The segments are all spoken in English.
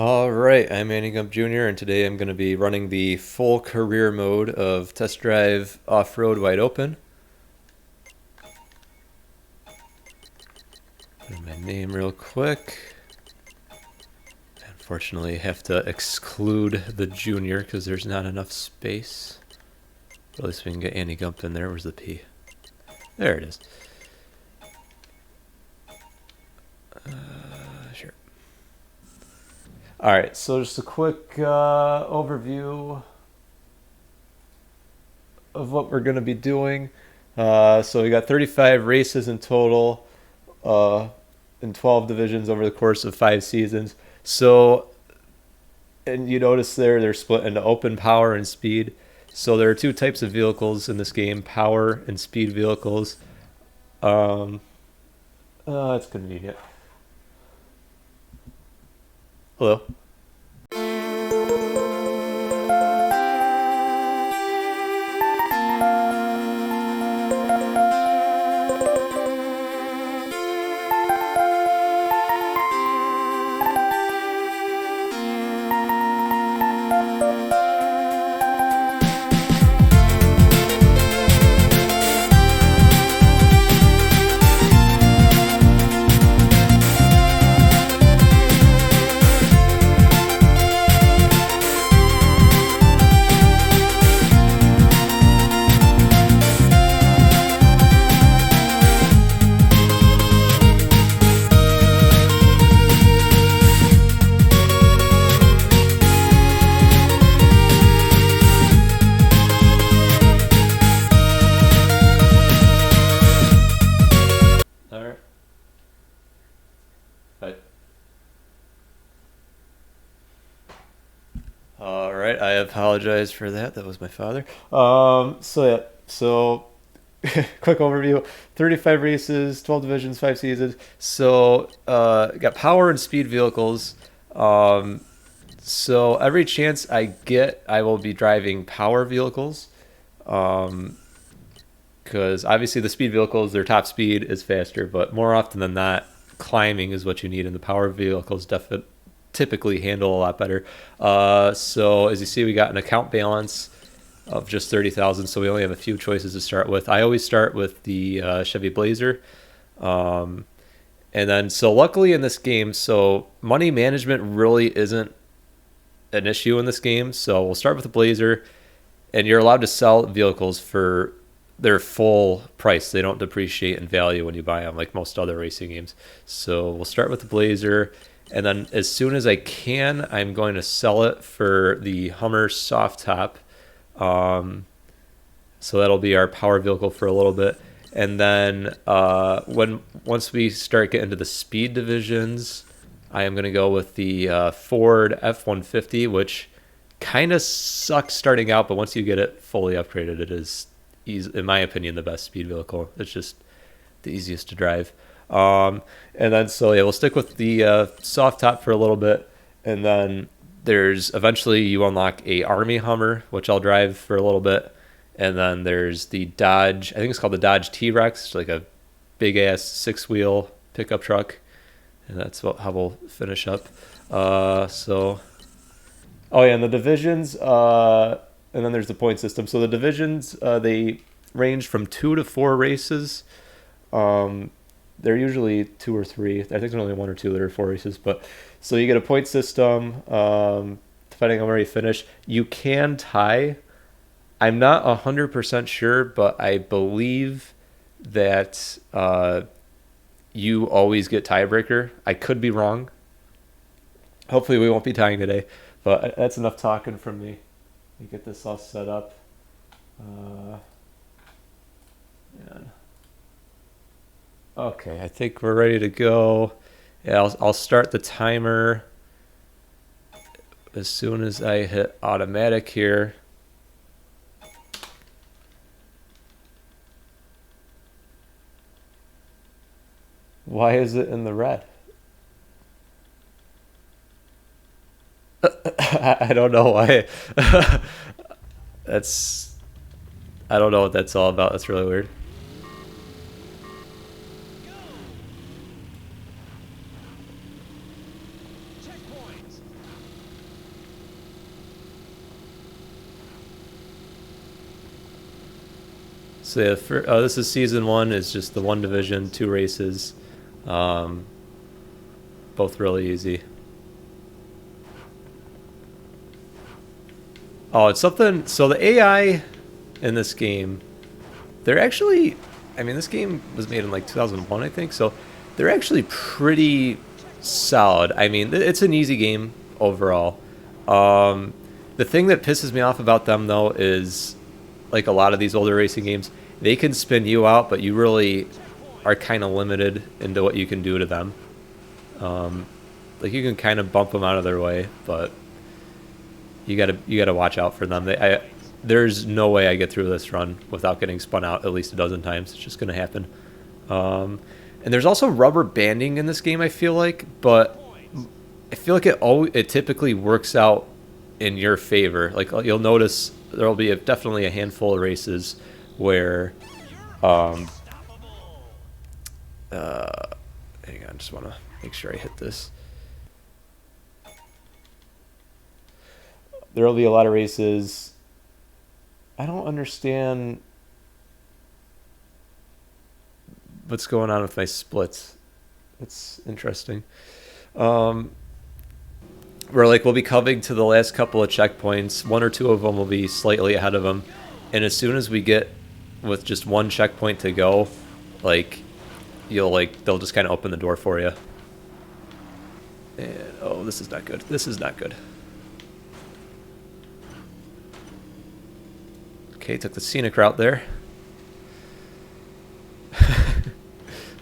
Alright, I'm Andy Jr. and today I'm going to be running the full career mode of Test Drive Off-Road Wide Open. Put in my name real quick. Unfortunately, I have to exclude the Junior because there's not enough space. But at least we can get Andy Gump in there. Where's the P? There it is. Sure. Alright, so just a quick overview of what we're going to be doing. So we got 35 races in total in 12 divisions over the course of 5 seasons. So, and you notice they're split into open, power, and speed. So there are 2 types of vehicles in this game, power and speed vehicles. It's convenient. Hello. Alright, I apologize for that. That was my father. So quick overview. 35 races, 12 divisions, 5 seasons. So got power and speed vehicles. So every chance I get, I will be driving power vehicles. Because obviously the speed vehicles, their top speed is faster, but more often than not, climbing is what you need, and the power vehicles typically handle a lot better. So as you see, we got an account balance of just 30,000, so we only have a few choices to start with. I always start with the Chevy Blazer. And then, so luckily in this game, so money management really isn't an issue in this game. So we'll start with the Blazer, and you're allowed to sell vehicles for their full price. They don't depreciate in value when you buy them like most other racing games. So we'll start with the Blazer. And then as soon as I can, I'm going to sell it for the Hummer soft top. So that'll be our power vehicle for a little bit. And then once we start getting to the speed divisions, I am going to go with the Ford F-150, which kind of sucks starting out, but once you get it fully upgraded, it is, in my opinion, the best speed vehicle. It's just the easiest to drive. And then, so yeah, we'll stick with the soft top for a little bit, and then there's eventually you unlock a Army Hummer, which I'll drive for a little bit, and then there's the Dodge, I think it's called the Dodge T-Rex, like a big ass 6-wheel pickup truck, and that's how we'll finish up. Oh yeah, and the divisions, and then there's the point system. So the divisions, they range from 2 to 4 races. They're usually 2 or 3. I think there's only 1 or 2 that are 4 races. But so you get a point system. Depending on where you finish, you can tie. I'm not 100% sure, but I believe that you always get tiebreaker. I could be wrong. Hopefully, we won't be tying today. But that's enough talking from me. Let me get this all set up. Okay, I think we're ready to go. Yeah, I'll start the timer as soon as I hit automatic here. Why is it in the red? I don't know why. I don't know what that's all about. That's really weird. So yeah, this is season 1. It's just the 1 division, 2 races, both really easy. Oh, it's something. So the AI in this game, they're actually, I mean, this game was made in like 2001, I think. So they're actually pretty solid. I mean, it's an easy game overall. The thing that pisses me off about them though is, like a lot of these older racing games, they can spin you out, but you really are kind of limited into what you can do to them. Like you can kind of bump them out of their way, but you gotta watch out for them. There's no way I get through this run without getting spun out at least a dozen times. It's just gonna happen. And there's also rubber banding in this game, I feel like, but I feel like it typically works out in your favor. Like you'll notice there'll be definitely a handful of races where, hang on, just want to make sure I hit this. There'll be a lot of races. I don't understand what's going on with my splits. It's interesting. Where like we'll be coming to the last couple of checkpoints. 1 or 2 of them will be slightly ahead of them, and as soon as we get with just 1 checkpoint to go, like they'll just kind of open the door for you. And oh, this is not good. This is not good. Okay, took the scenic route there.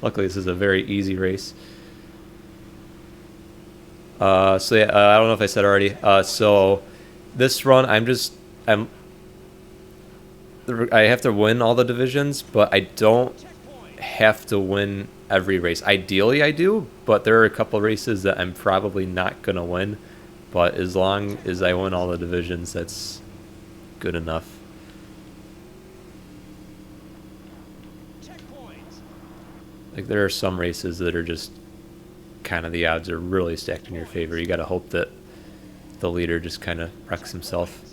Luckily, this is a very easy race. So yeah, I don't know if I said already. So this run, I have to win all the divisions, but I don't have to win every race. Ideally, I do, but there are a couple races that I'm probably not gonna win. But as long as I win all the divisions, that's good enough. Like there are some races that are just kind of, the odds are really stacked in your favor. You got to hope that the leader just kind of wrecks himself.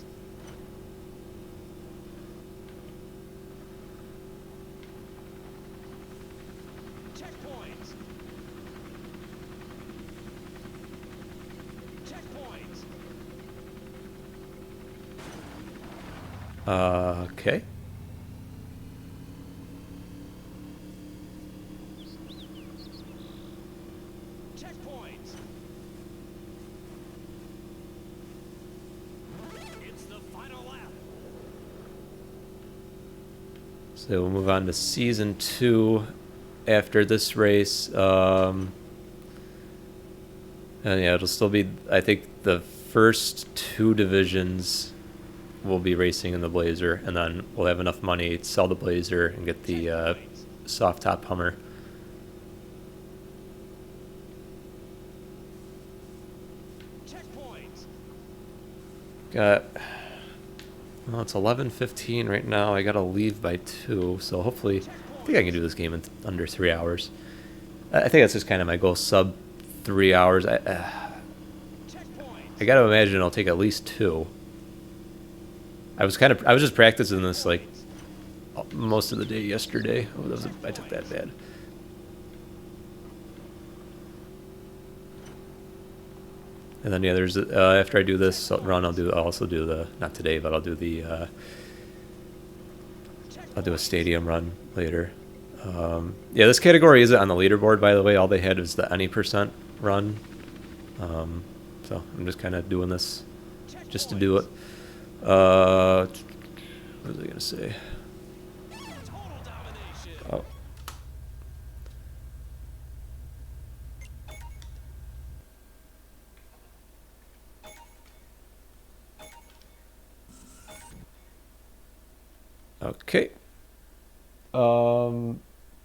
Okay. So we'll move on to season 2 after this race. And yeah, it'll still be, I think the first 2 divisions will be racing in the Blazer, and then we'll have enough money to sell the Blazer and get the soft top Hummer. Got, well, it's 11:15 right now. I gotta leave by 2, so hopefully, I think I can do this game in under 3 hours. I think that's just kind of my goal, sub 3 hours. I gotta imagine it'll take at least 2. I was just practicing this like most of the day yesterday. Oh, I took that bad. And then yeah, there's after I do this run, I'll also do the, not today, but I'll do the I'll do a stadium run later. Yeah, this category isn't on the leaderboard, by the way. All they had was the any % run. So I'm just kind of doing this just to do it. What was I gonna say? Oh. Okay.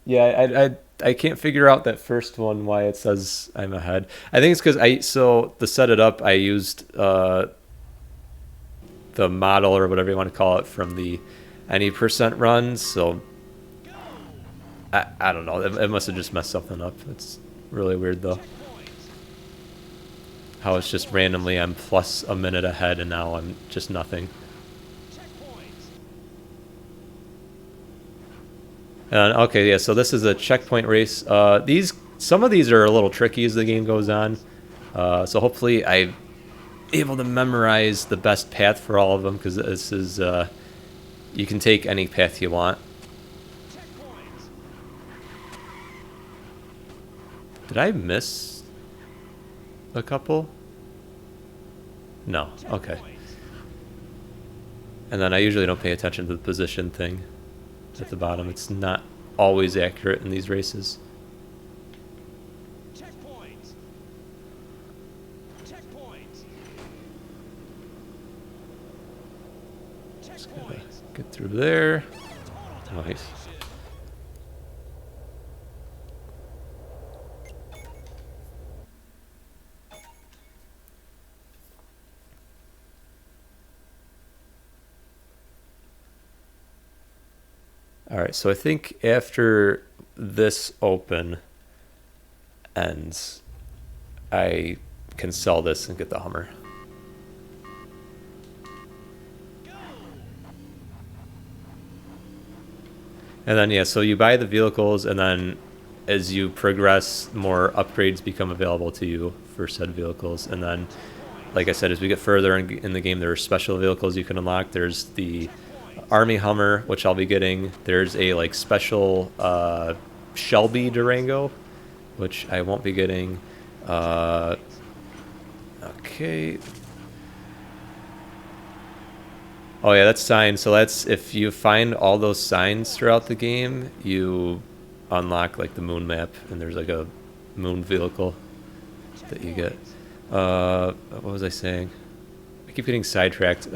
Yeah, I can't figure out that first one, why it says I'm ahead. I think it's because so to set it up, I used the model or whatever you want to call it from the any % runs. So I don't know. It must have just messed something up. It's really weird though. How it's just randomly I'm plus a minute ahead and now I'm just nothing. And okay, yeah. So this is a checkpoint race. Some of these are a little tricky as the game goes on. So hopefully I'm able to memorize the best path for all of them, because this is you can take any path you want. Did I miss a couple? No. Okay. And then I usually don't pay attention to the position thing at the bottom. It's not always accurate in these races. Just gotta get through there. Nice. All right, so I think after this open ends, I can sell this and get the Hummer. And then, yeah, so you buy the vehicles, and then as you progress, more upgrades become available to you for said vehicles. And then, like I said, as we get further in the game, there are special vehicles you can unlock. There's the Army Hummer, which I'll be getting. There's a like special Shelby Durango, which I won't be getting. Okay. Oh yeah, that's signs. So that's if you find all those signs throughout the game, you unlock like the moon map, and there's like a moon vehicle that you get. What was I saying? I keep getting sidetracked.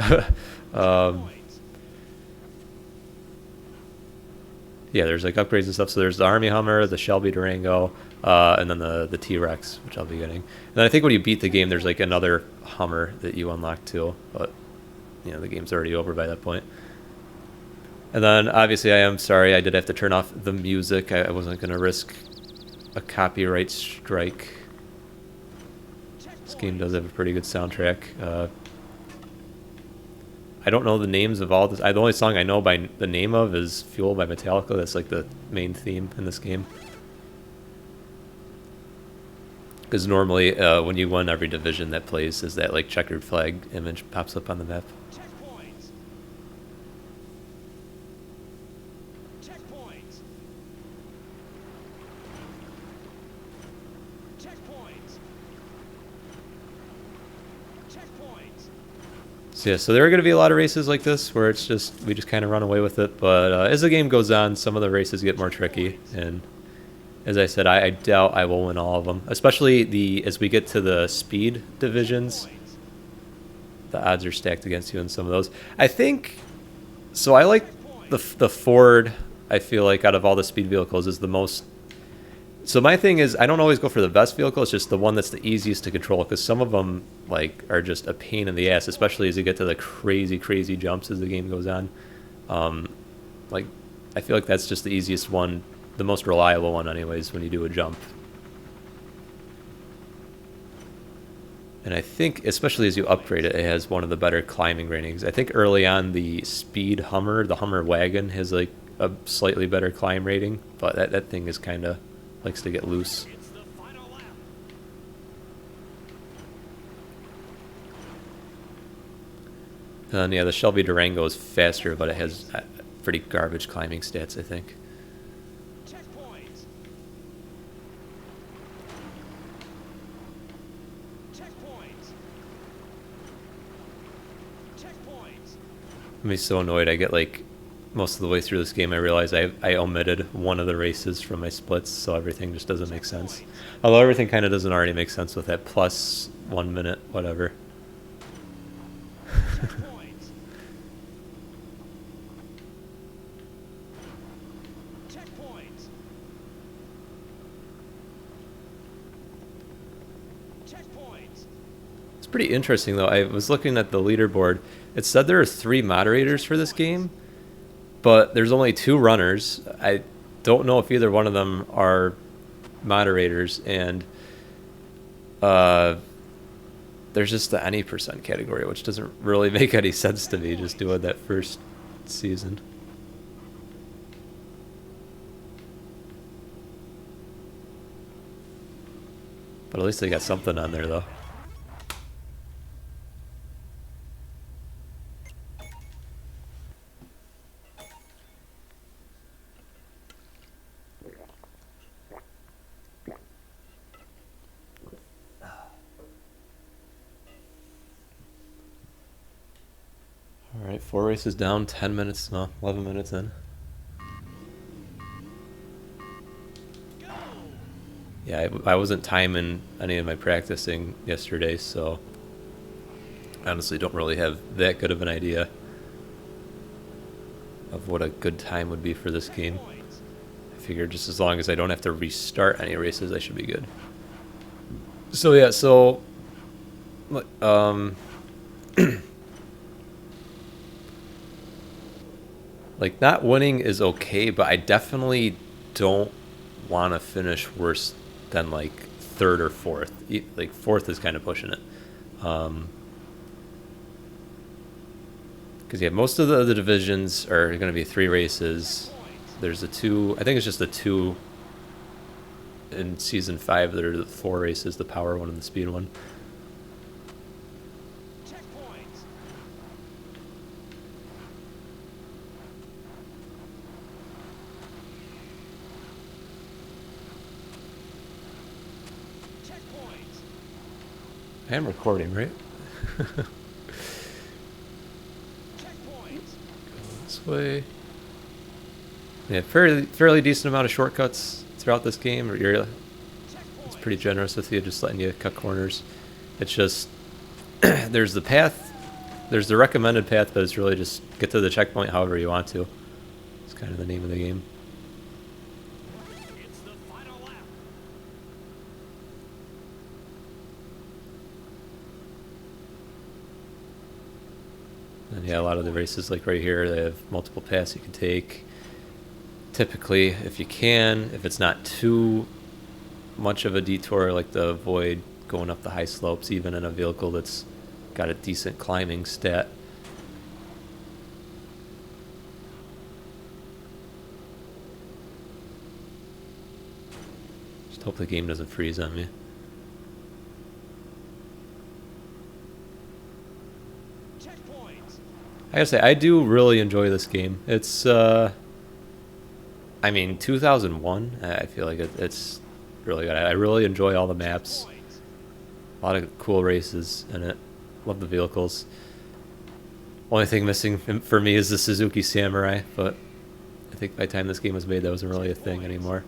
Yeah, there's like upgrades and stuff. So there's the Army Hummer, the Shelby Durango, and then the T-Rex, which I'll be getting. And then I think when you beat the game, there's like another Hummer that you unlock too. But you know, the game's already over by that point. And then obviously I am sorry, I did have to turn off the music. I wasn't going to risk a copyright strike. This game does have a pretty good soundtrack. I don't know the names of all this. The only song I know by the name of is Fuel by Metallica. That's like the main theme in this game. Because normally when you win every division that plays is that like checkered flag image pops up on the map. So yeah, so there are going to be a lot of races like this where it's just we just kind of run away with it. But as the game goes on, some of the races get more tricky, and as I said, I doubt I will win all of them. Especially as we get to the speed divisions, the odds are stacked against you in some of those. I think so. I like the Ford. I feel like out of all the speed vehicles is the most. So my thing is, I don't always go for the best vehicle. It's just the one that's the easiest to control, because some of them like are just a pain in the ass, especially as you get to the crazy jumps as the game goes on. Like I feel like that's just the easiest one, the most reliable one, anyways, when you do a jump. And I think, especially as you upgrade it, it has one of the better climbing ratings. I think early on the Speed Hummer, the Hummer wagon, has like a slightly better climb rating, but that thing is kind of likes to get loose. And yeah, the Shelby Durango is faster, but it has pretty garbage climbing stats, I think. I'm be so annoyed. I get like most of the way through this game, I realize I omitted one of the races from my splits, so everything just doesn't make sense. Although everything kind of doesn't already make sense with that plus 1 minute, whatever. It's pretty interesting though. I was looking at the leaderboard. It said there are 3 moderators for this game, but there's only 2 runners. I don't know if either one of them are moderators, and there's just the any percent category, which doesn't really make any sense to me, just doing that first season. But at least they got something on there, though. Alright, 4 races down, 10 minutes, no, 11 minutes in. Yeah, I wasn't timing any of my practicing yesterday, so I honestly don't really have that good of an idea of what a good time would be for this game. I figured just as long as I don't have to restart any races, I should be good. So yeah, so like, not winning is okay, but I definitely don't want to finish worse than like third or fourth. Like fourth is kind of pushing it. Because yeah, most of the divisions are going to be 3 races. There's a 2. I think it's just the 2 in season 5 that are the 4 races: the power one and the speed one. I am recording, right? Go this way. Yeah, fairly decent amount of shortcuts throughout this game. It's pretty generous with you, just letting you cut corners. It's just there's the path, there's the recommended path, but it's really just get to the checkpoint however you want to. It's kind of the name of the game. And yeah, a lot of the races, like right here, they have multiple paths you can take. Typically, if you can, if it's not too much of a detour, like to avoid going up the high slopes, even in a vehicle that's got a decent climbing stat. Just hope the game doesn't freeze on me. I gotta say, I do really enjoy this game. It's, I mean, 2001, I feel like it's really good. I really enjoy all the maps. A lot of cool races in it. Love the vehicles. Only thing missing for me is the Suzuki Samurai, but I think by the time this game was made, that wasn't really a thing anymore.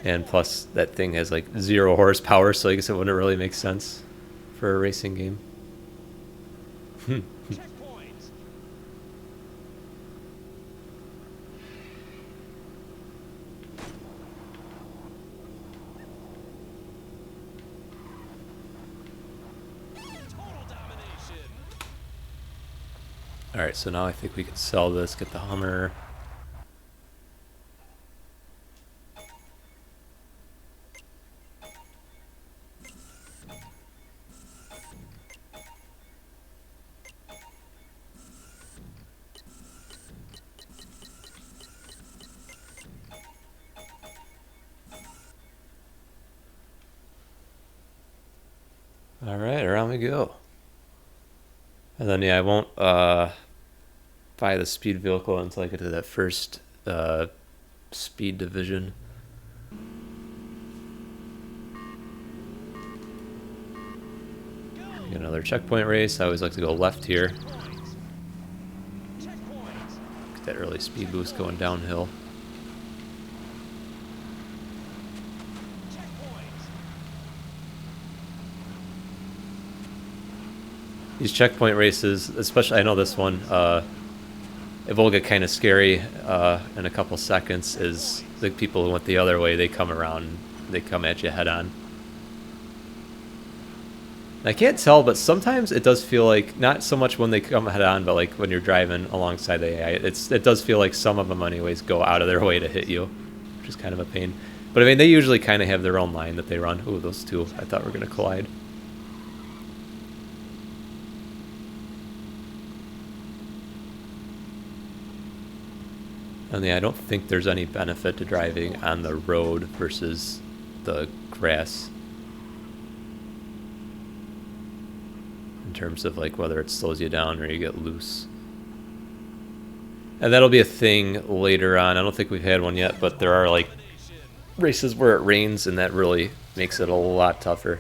And plus, that thing has like 0 horsepower, so I guess it wouldn't really make sense for a racing game. Alright, so now I think we can sell this, get the Hummer. Alright, around we go. And then, yeah, I won't buy the speed vehicle until I get to that first speed division. Get another checkpoint race. I always like to go left here. Get that early speed boost going downhill. These checkpoint races, especially, I know this one, it will get kind of scary in a couple seconds, is the people who went the other way, they come around, they come at you head on. And I can't tell, but sometimes it does feel like, not so much when they come head on, but like when you're driving alongside the AI, it does feel like some of them anyways go out of their way to hit you, which is kind of a pain. But I mean, they usually kind of have their own line that they run. Ooh, those two I thought were going to collide. And yeah, I don't think there's any benefit to driving on the road versus the grass in terms of like whether it slows you down or you get loose. And that'll be a thing later on. I don't think we've had one yet, but there are like races where it rains, and that really makes it a lot tougher.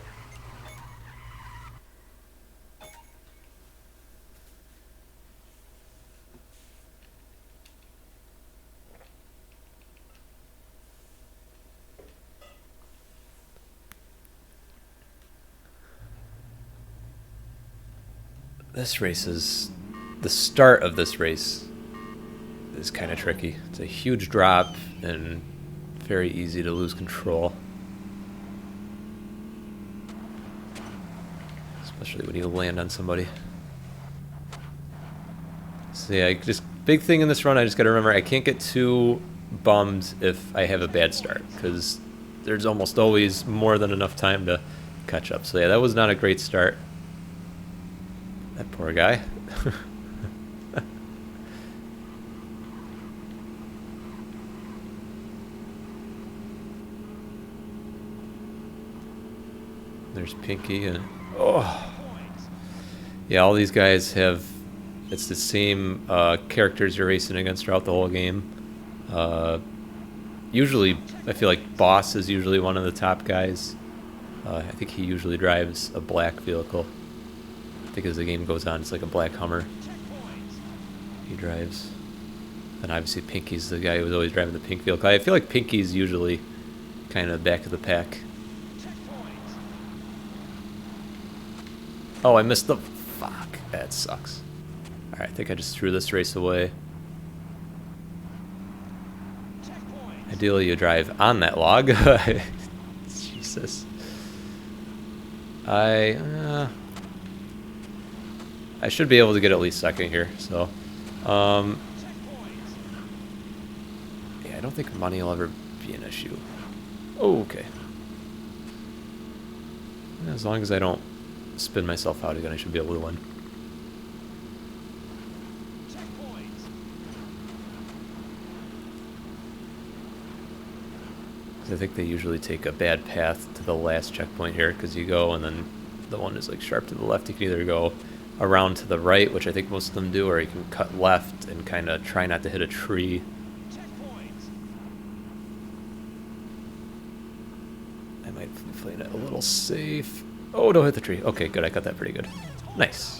This race is... the start of this race is kind of tricky. It's a huge drop and very easy to lose control. Especially when you land on somebody. So yeah, just big thing in this run, I just gotta remember I can't get too bummed if I have a bad start, because there's almost always more than enough time to catch up. So yeah, that was not a great start. That poor guy. There's Pinky and... oh! Yeah, all these guys have... it's the same characters you're racing against throughout the whole game. Usually, I feel like Boss is usually one of the top guys. I think he usually drives a black vehicle. I think as the game goes on, it's like a black Hummer he drives. And obviously Pinky's the guy who's always driving the pink vehicle. I feel like Pinky's usually kind of back of the pack. Oh, I missed the... fuck. That sucks. Alright, I think I just threw this race away. Ideally you drive on that log. Jesus. I should be able to get at least second here, so... yeah, I don't think money will ever be an issue. Oh, okay. As long as I don't spin myself out again, I should be able to win. I think they usually take a bad path to the last checkpoint here, because you go and then the one is like sharp to the left. You can either go around to the right, which I think most of them do, or you can cut left and kind of try not to hit a tree. I might be playing it a little safe. Oh, don't hit the tree. Okay, good. I got that pretty good. Nice.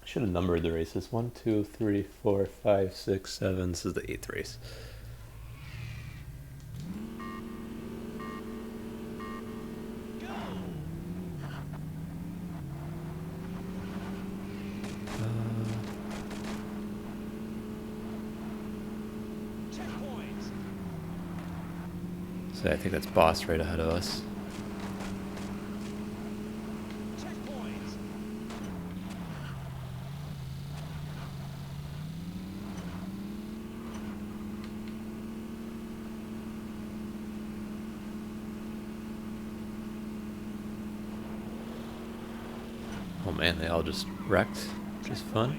Should have numbered the races. 1, 2, 3, 4, 5, 6, 7. This is the 8th race. So I think that's Boss right ahead of us. Oh man, they all just wrecked, which is fun.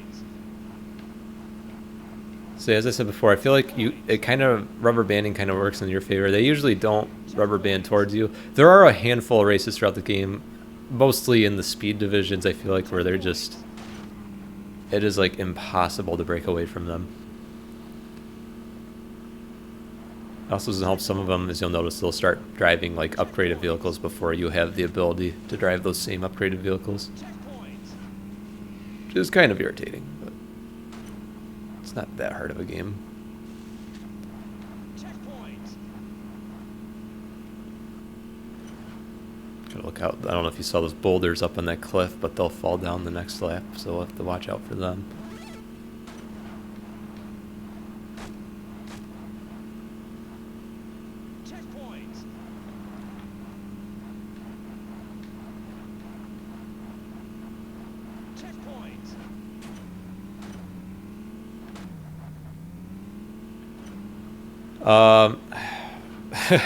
So as I said before, I feel like it kind of, rubber banding kind of works in your favor. They usually don't rubber band towards you. There are a handful of races throughout the game, mostly in the speed divisions, I feel like, where they're just, it is like impossible to break away from them. Also doesn't help some of them, as you'll notice, they'll start driving like upgraded vehicles before you have the ability to drive those same upgraded vehicles. Which is kind of irritating, but it's not that hard of a game. Gotta look out. I don't know if you saw those boulders up on that cliff, but they'll fall down the next lap, so we'll have to watch out for them. I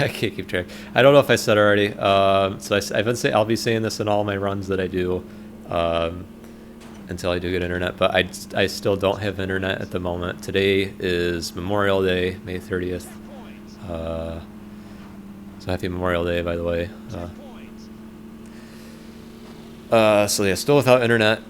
can't keep track. I don't know if I said already. I'll be saying this in all my runs that I do, until I do get internet. But I still don't have internet at the moment. Today is Memorial Day, May 30th. So happy Memorial Day, by the way. So yeah, still without internet.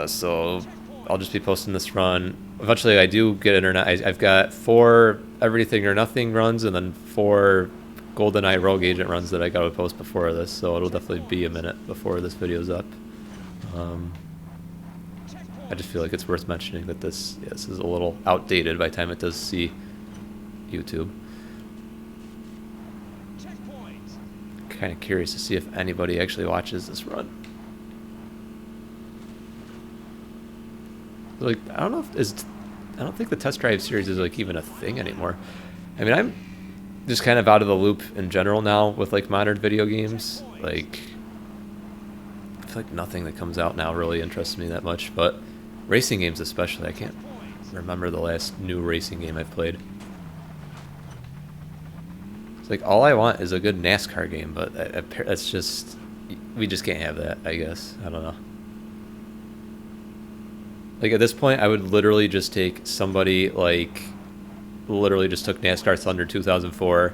So I'll just be posting this run. Eventually, I do get internet. I've got 4 Everything or Nothing runs, and then 4 GoldenEye Rogue Agent runs that I got to post before this. So it'll definitely be a minute before this video's up. I just feel like it's worth mentioning that this is a little outdated by the time it does see YouTube. Kind of curious to see if anybody actually watches this run. Like, I don't know if I don't think the test drive series is like even a thing anymore. I mean, I'm just kind of out of the loop in general now with like modern video games. Like, I feel like nothing that comes out now really interests me that much, but racing games especially, I can't remember the last new racing game I've played. It's like all I want is a good NASCAR game, but that's just, we just can't have that, I guess. I don't know. Like at this point, I would literally just take somebody like, literally just took NASCAR Thunder 2004,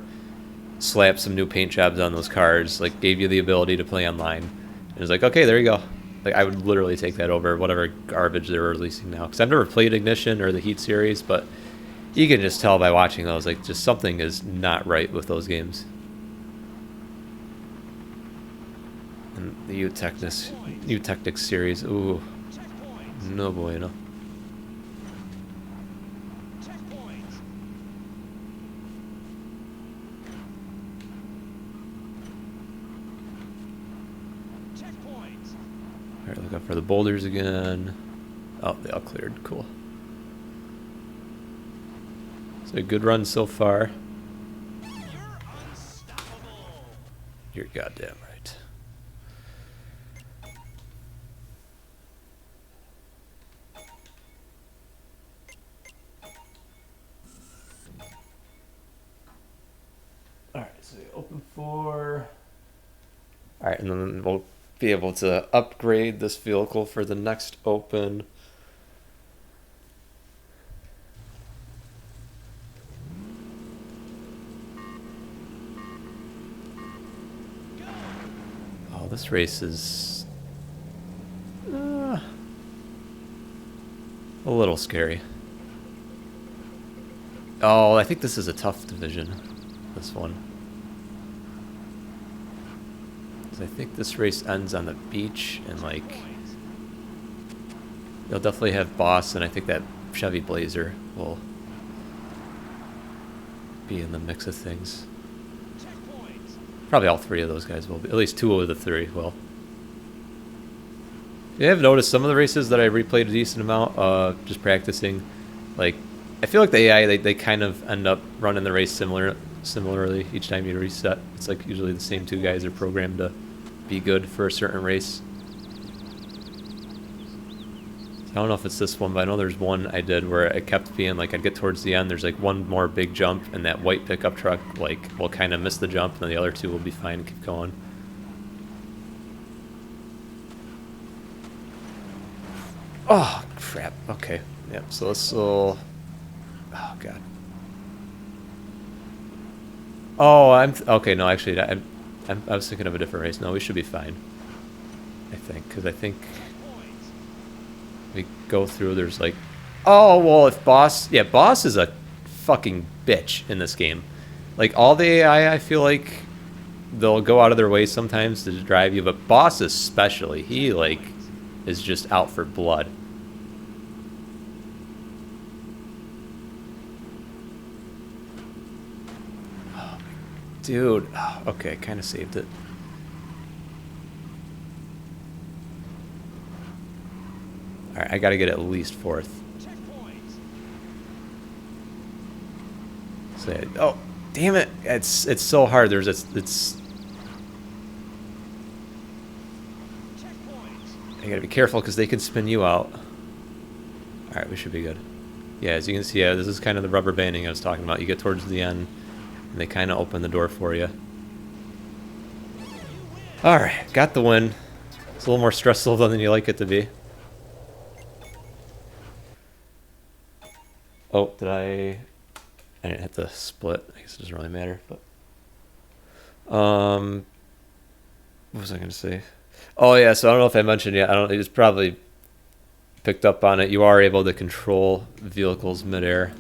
slapped some new paint jobs on those cars, like gave you the ability to play online, and it was like, okay, there you go. Like I would literally take that over whatever garbage they're releasing now. Because I've never played Ignition or the Heat series, but you can just tell by watching those, like just something is not right with those games. And the Eutechnics series, ooh. No bueno. Alright, look out for the boulders again. Oh, they all cleared. Cool. So a good run so far. You're goddamn right. Alright, so open 4. Alright, and then we'll be able to upgrade this vehicle for the next open. Oh, this race is a little scary. Oh, I think this is a tough division, this one. I think this race ends on the beach, and like they'll definitely have Boss, and I think that Chevy Blazer will be in the mix of things. Probably all 3 of those guys will be. At least 2 of the 3 will. Yeah, I've noticed some of the races that I replayed a decent amount, just practicing. Like, I feel like the AI, they kind of end up running the race similarly each time you reset. It's like usually the same 2 guys are programmed to be good for a certain race. I don't know if it's this one, but I know there's one I did where it kept being like I'd get towards the end, there's like one more big jump, and that white pickup truck like will kind of miss the jump, and then the other 2 will be fine and keep going. Oh crap! Okay, yep. So this will. Oh god. Oh, okay. No, actually, I was thinking of a different race. No, we should be fine. I think, because I think we go through. There's like, oh well, if Boss, yeah, Boss is a fucking bitch in this game. Like all the AI, I feel like they'll go out of their way sometimes to drive you, but Boss especially, he like is just out for blood. Dude, oh, okay, kind of saved it. Alright, I gotta get at least 4th. So, oh, damn it! It's so hard. It's. I gotta be careful because they can spin you out. Alright, we should be good. Yeah, as you can see, yeah, this is kind of the rubber banding I was talking about. You get towards the end, and they kind of open the door for you. Alright, got the win. It's a little more stressful than you like it to be. Oh, did I didn't hit the split. I guess it doesn't really matter, but... What was I going to say? Oh, yeah, so I don't know if I mentioned yet. It's probably picked up on it. You are able to control vehicles midair.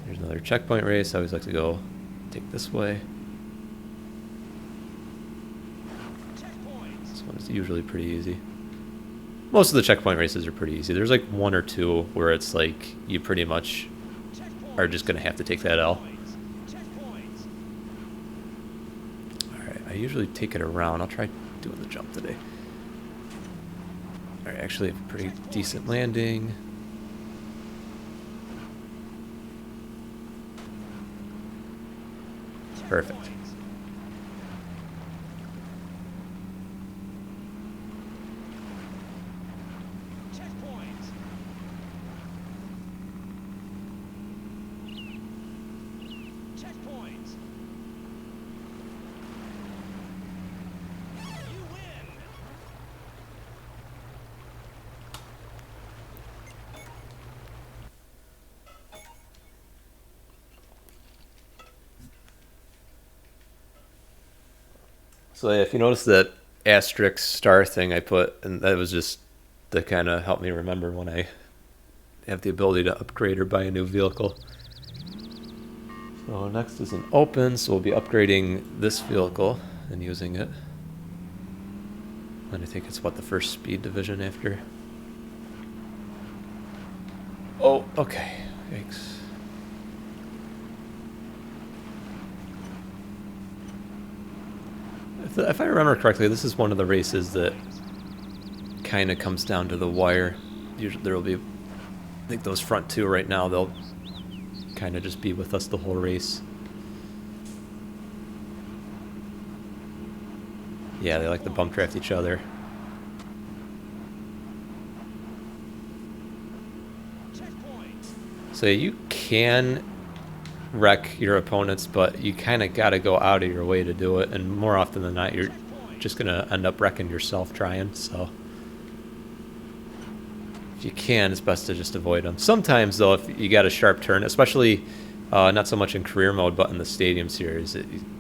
There's another checkpoint race. I always like to go take this way. This one's usually pretty easy. Most of the checkpoint races are pretty easy. There's like one or two where it's like you pretty much are just going to have to take that L. Alright, I usually take it around. I'll try doing the jump today. Alright, actually a pretty decent landing. Perfect. So yeah, if you notice that asterisk star thing I put, and that was just to kind of help me remember when I have the ability to upgrade or buy a new vehicle. So next is an open, so we'll be upgrading this vehicle and using it. And I think it's what, the first speed division after. Oh, okay. Yikes. If I remember correctly, this is one of the races that kind of comes down to the wire. Usually there will be, I think those front two right now, they'll kind of just be with us the whole race. Yeah, they like to bump draft each other. So you can wreck your opponents, but you kind of got to go out of your way to do it, and more often than not you're just going to end up wrecking yourself trying. So if you can, it's best to just avoid them. Sometimes though, if you got a sharp turn, especially not so much in career mode but in the stadium series,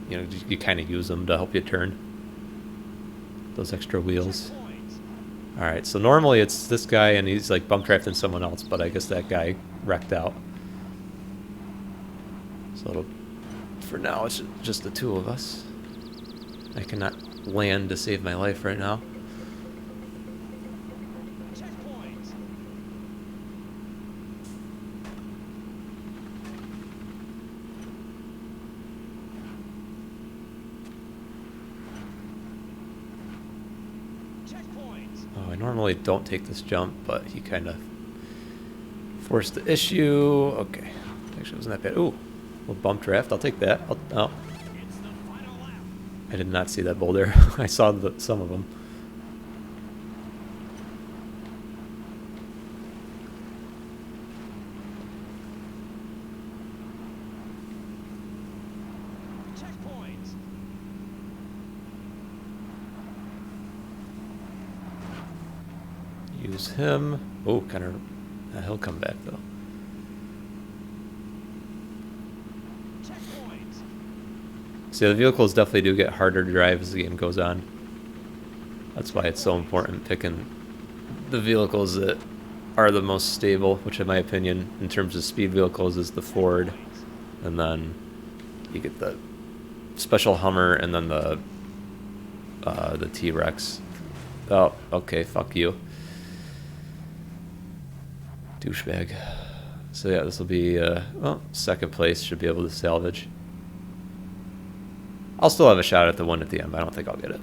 you kind of use them to help you turn, those extra wheels. Alright, so normally it's this guy and he's like bump drafting someone else, but I guess that guy wrecked out. So for now, it's just the two of us. I cannot land to save my life right now. Oh, I normally don't take this jump, but he kind of forced the issue. Okay, actually wasn't that bad. Ooh. Little bump draft, I'll take that. Oh. I did not see that boulder. I saw some of them. Use him. Oh, kind of. He'll come back though. So the vehicles definitely do get harder to drive as the game goes on. That's why it's so important picking the vehicles that are the most stable, which in my opinion, in terms of speed vehicles, is the Ford. And then you get the special Hummer and then the T-Rex. Oh, okay, fuck you. Douchebag. So yeah, this will be, well, second place, should be able to salvage. I'll still have a shot at the one at the end, but I don't think I'll get it.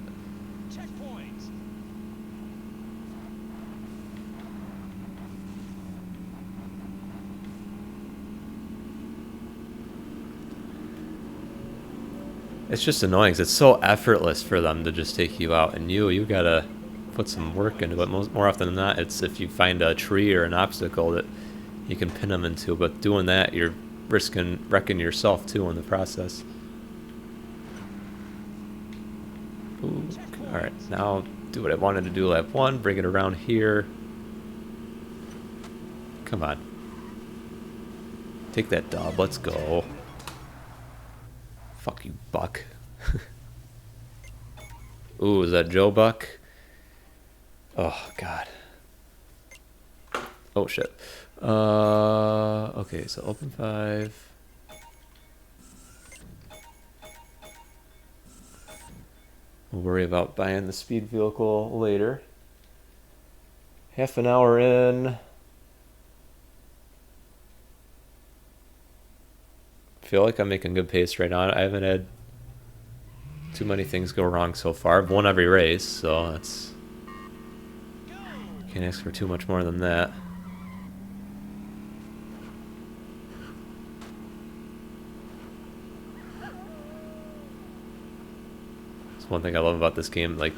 It's just annoying because it's so effortless for them to just take you out, and you gotta put some work into it. More often than not, it's if you find a tree or an obstacle that you can pin them into. But doing that, you're wrecking yourself too in the process. Ooh. All right, now do what I wanted to do lap 1. Bring it around here. Come on. Take that dub. Let's go. Fuck you, Buck. Ooh, is that Joe Buck? Oh, God. Oh, shit. Okay, so open 5. We'll worry about buying the speed vehicle later. Half an hour in. Feel like I'm making good pace right now. I haven't had too many things go wrong so far. I've won every race, so that's... Can't ask for too much more than that. That's one thing I love about this game. Like,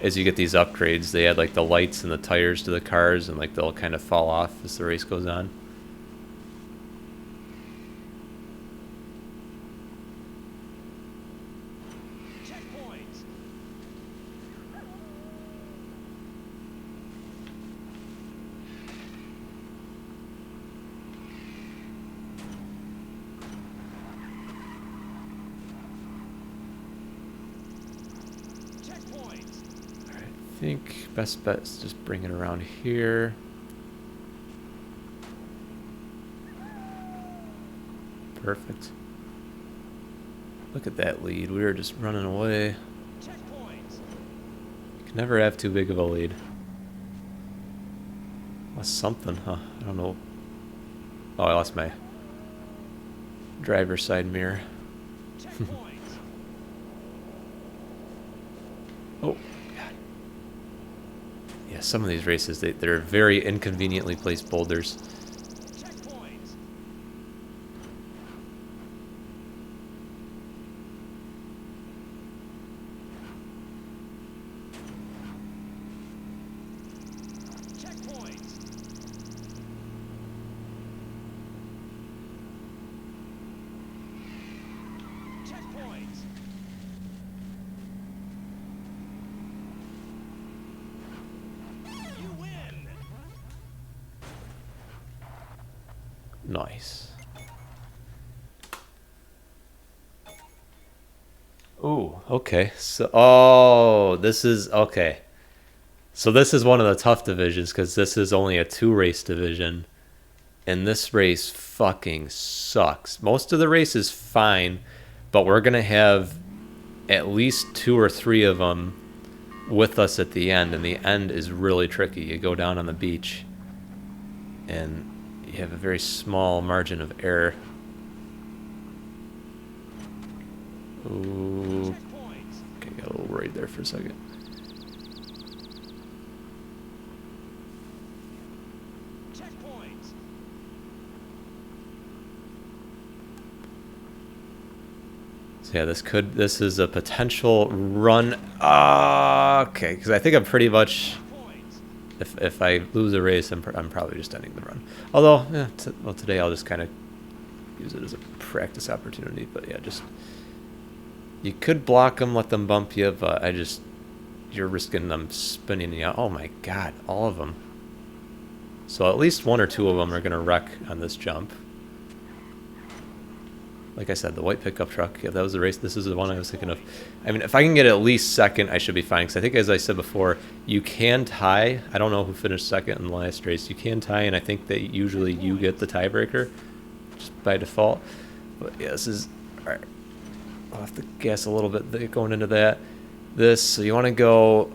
as you get these upgrades, they add like the lights and the tires to the cars, and like they'll kind of fall off as the race goes on. I think best bet is just bring it around here. Perfect. Look at that lead. We were just running away. You can never have too big of a lead. Lost something, huh? I don't know. Oh, I lost my driver's side mirror. Oh. Yeah, some of these races, they're very inconveniently placed boulders. Nice. Ooh, okay. So, this is okay. So this is one of the tough divisions because this is only a 2-race division, and this race fucking sucks. Most of the race is fine, but we're gonna have at least 2 or 3 of them with us at the end, and the end is really tricky. You go down on the beach, and you have a very small margin of error. Ooh. Okay, got a little worried there for a second. So yeah, this is a potential run. Okay, because I think I'm pretty much, if I lose a race, I'm probably just ending the run. Although, yeah, well, today I'll just kind of use it as a practice opportunity. But yeah, just, you could block them, let them bump you, but you're risking them spinning you out. Oh my God, all of them. So at least 1 or 2 of them are gonna wreck on this jump. Like I said, the white pickup truck, yeah, that was the race. This is the one I was thinking of. I mean, if I can get at least second, I should be fine. Because I think, as I said before, you can tie. I don't know who finished second in the last race. You can tie, and I think that usually you get the tiebreaker just by default. But yeah, this is... All right. I'll have to guess a little bit going into that. So you want to go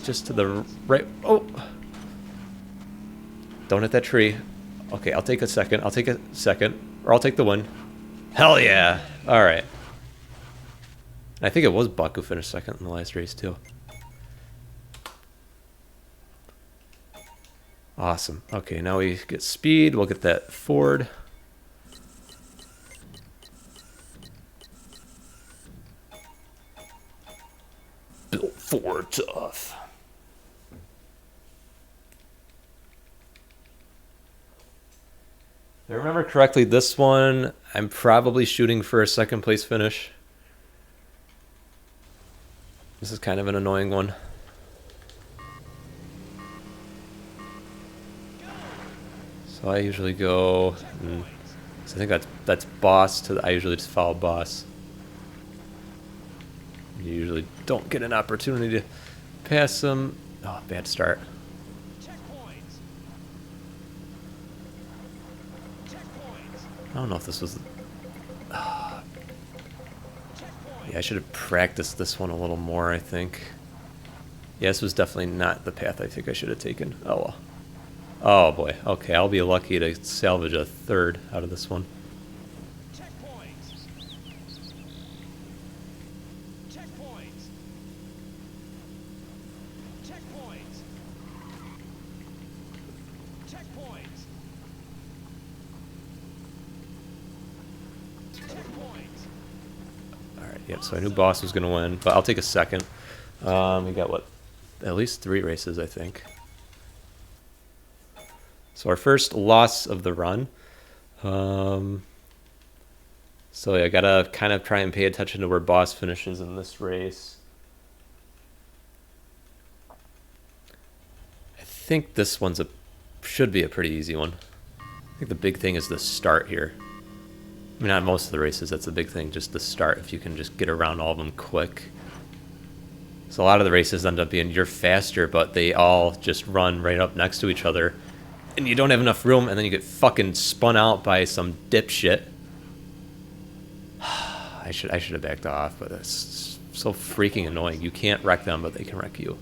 just to the right. Oh! Don't hit that tree. Okay, I'll take a second. Or I'll take the win. Hell yeah! Alright. I think it was Buck who finished second in the last race, too. Awesome. Okay, now we get speed. We'll get that Ford. Built Ford tough. If I remember correctly, this one, I'm probably shooting for a second place finish. This is kind of an annoying one. So I usually go, so I think that's boss I usually just follow boss. You usually don't get an opportunity to pass them. Oh, bad start. I don't know if this was... yeah, I should have practiced this one a little more, I think. Yeah, this was definitely not the path I think I should have taken. Oh, well. Oh, boy. Okay, I'll be lucky to salvage a third out of this one. Yep, so I knew boss was going to win, but I'll take a second. We got, what, at least 3 races, I think. So our first loss of the run. So yeah, I got to kind of try and pay attention to where boss finishes in this race. I think this one's should be a pretty easy one. I think the big thing is the start here. I mean, not most of the races, that's the big thing, just the start, if you can just get around all of them quick. So a lot of the races end up being you're faster, but they all just run right up next to each other, and you don't have enough room, and then you get fucking spun out by some dipshit. I should have backed off, but it's so freaking annoying. You can't wreck them, but they can wreck you.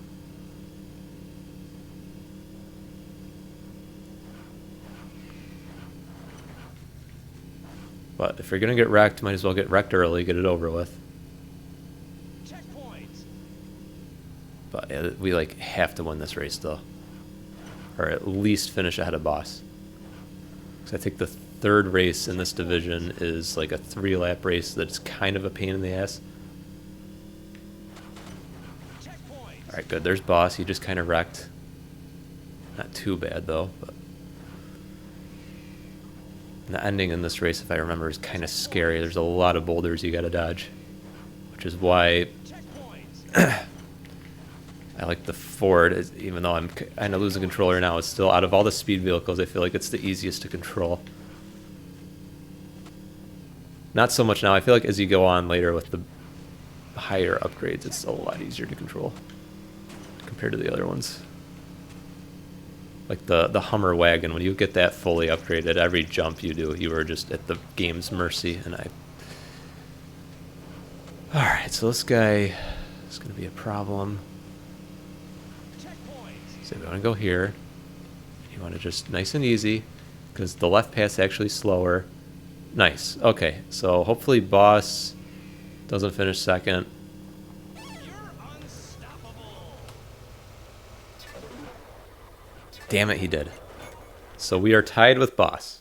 But if you're going to get wrecked, might as well get wrecked early, get it over with. But yeah, we like have to win this race though. Or at least finish ahead of boss. Because I think the third race in this division is like a 3-lap race that's kind of a pain in the ass. Alright, good. There's boss. He just kind of wrecked. Not too bad though, but... And the ending in this race, if I remember, is kind of scary. There's a lot of boulders you gotta dodge. Which is why I like the Ford, even though I'm kind of losing control right now. It's still, out of all the speed vehicles, I feel like it's the easiest to control. Not so much now. I feel like as you go on later with the higher upgrades, it's still a lot easier to control compared to the other ones. Like the Hummer wagon, when you get that fully upgraded, every jump you do, you are just at the game's mercy. And alright, so this guy is going to be a problem. So we want to go here. You want to just nice and easy, because the left path's actually slower. Nice. Okay, so hopefully boss doesn't finish second. Damn it, he did. So we are tied with boss.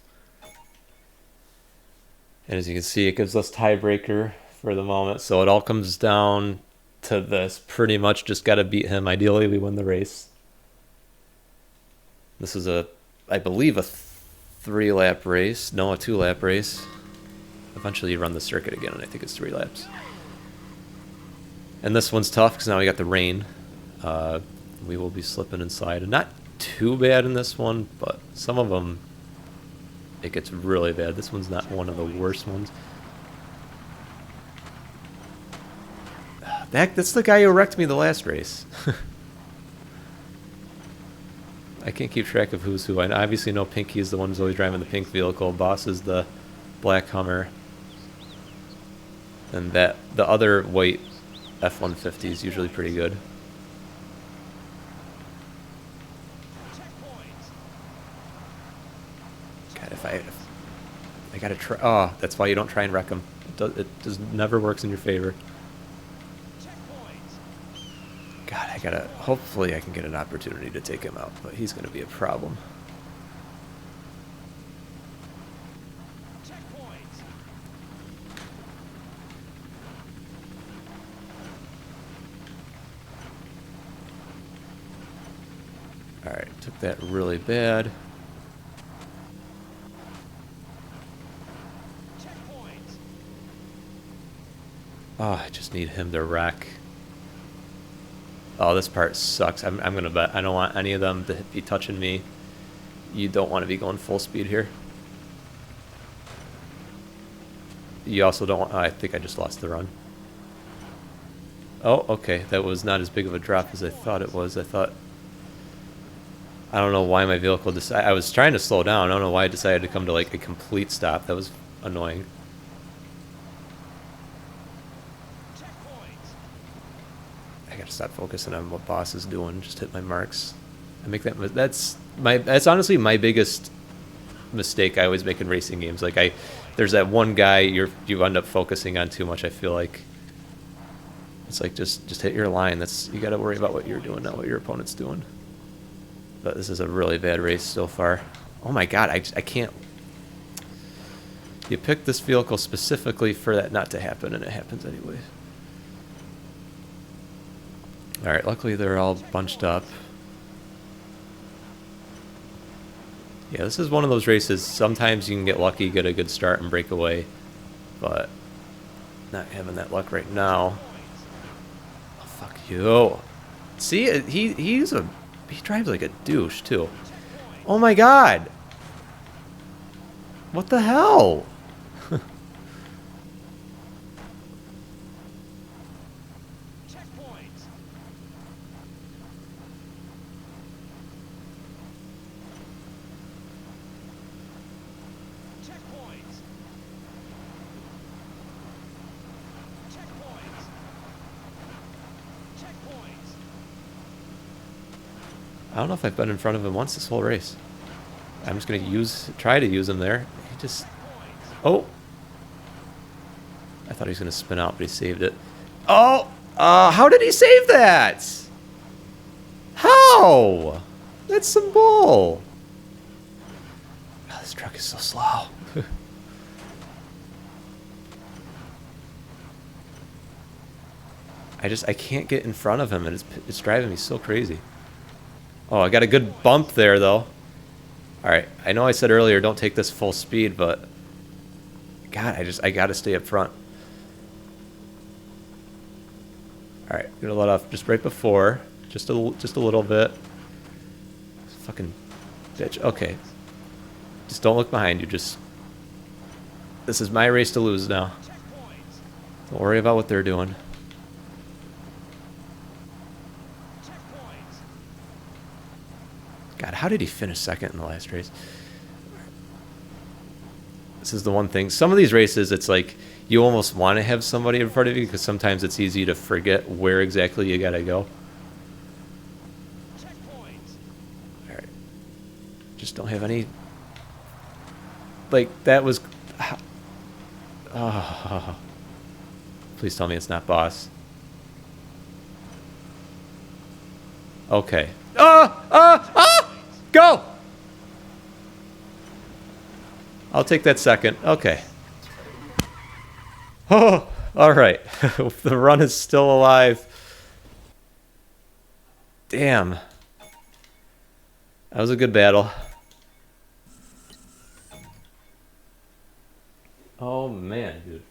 And as you can see, it gives us tiebreaker for the moment. So it all comes down to this. Pretty much just got to beat him. Ideally, we win the race. This is I believe, a 3-lap race. No, a 2-lap race. Eventually you run the circuit again, and I think it's 3 laps. And this one's tough, because now we got the rain. We will be slipping inside. And not too bad in this one, but some of them, it gets really bad. This one's not one of the worst ones. That's the guy who wrecked me the last race. I can't keep track of who's who. I obviously know Pinky is the one who's always driving the pink vehicle. Boss is the black Hummer. And the other white F-150 is usually pretty good. God, if I gotta try... Oh, that's why you don't try and wreck him. It never works in your favor. God, I gotta... Hopefully I can get an opportunity to take him out, but he's gonna be a problem. Alright, took that really bad. Oh, I just need him to wreck. Oh, this part sucks. I'm gonna bet. I don't want any of them to be touching me. You don't want to be going full speed here. You also don't want... Oh, I think I just lost the run. Oh, okay. That was not as big of a drop as I thought it was. I don't know why my vehicle decided... I was trying to slow down. I don't know why I decided to come to like a complete stop. That was annoying. I gotta stop focusing on what boss is doing. Just hit my marks. I make that... That's honestly my biggest mistake I always make in racing games. Like there's that one guy you end up focusing on too much. I feel like it's like just hit your line. You got to worry about what you're doing, not what your opponent's doing. But this is a really bad race so far. Oh my god, I can't. You picked this vehicle specifically for that not to happen, and it happens anyway. All right, luckily they're all bunched up. Yeah, this is one of those races, sometimes you can get lucky, get a good start, and break away. But not having that luck right now. Oh, fuck you. See, he drives like a douche, too. Oh my god! What the hell? I don't know if I've been in front of him once this whole race. I'm just gonna try to use him there. He just... Oh! I thought he was gonna spin out, but he saved it. Oh! How did he save that? How? That's some bull. Oh, this truck is so slow. I can't get in front of him, and it's driving me so crazy. Oh, I got a good bump there, though. Alright, I know I said earlier don't take this full speed, but... God, I gotta stay up front. Alright, gonna let off just right before. Just a little bit. Fucking bitch. Okay. Just don't look behind you, just... This is my race to lose now. Don't worry about what they're doing. God, how did he finish second in the last race? This is the one thing. Some of these races, it's like you almost want to have somebody in front of you because sometimes it's easy to forget where exactly you gotta go. Alright. Just don't have any... Like, that was... Oh. Please tell me it's not boss. Okay. Go! I'll take that second. Okay. Oh, all right. The run is still alive. Damn. That was a good battle. Oh, man, dude.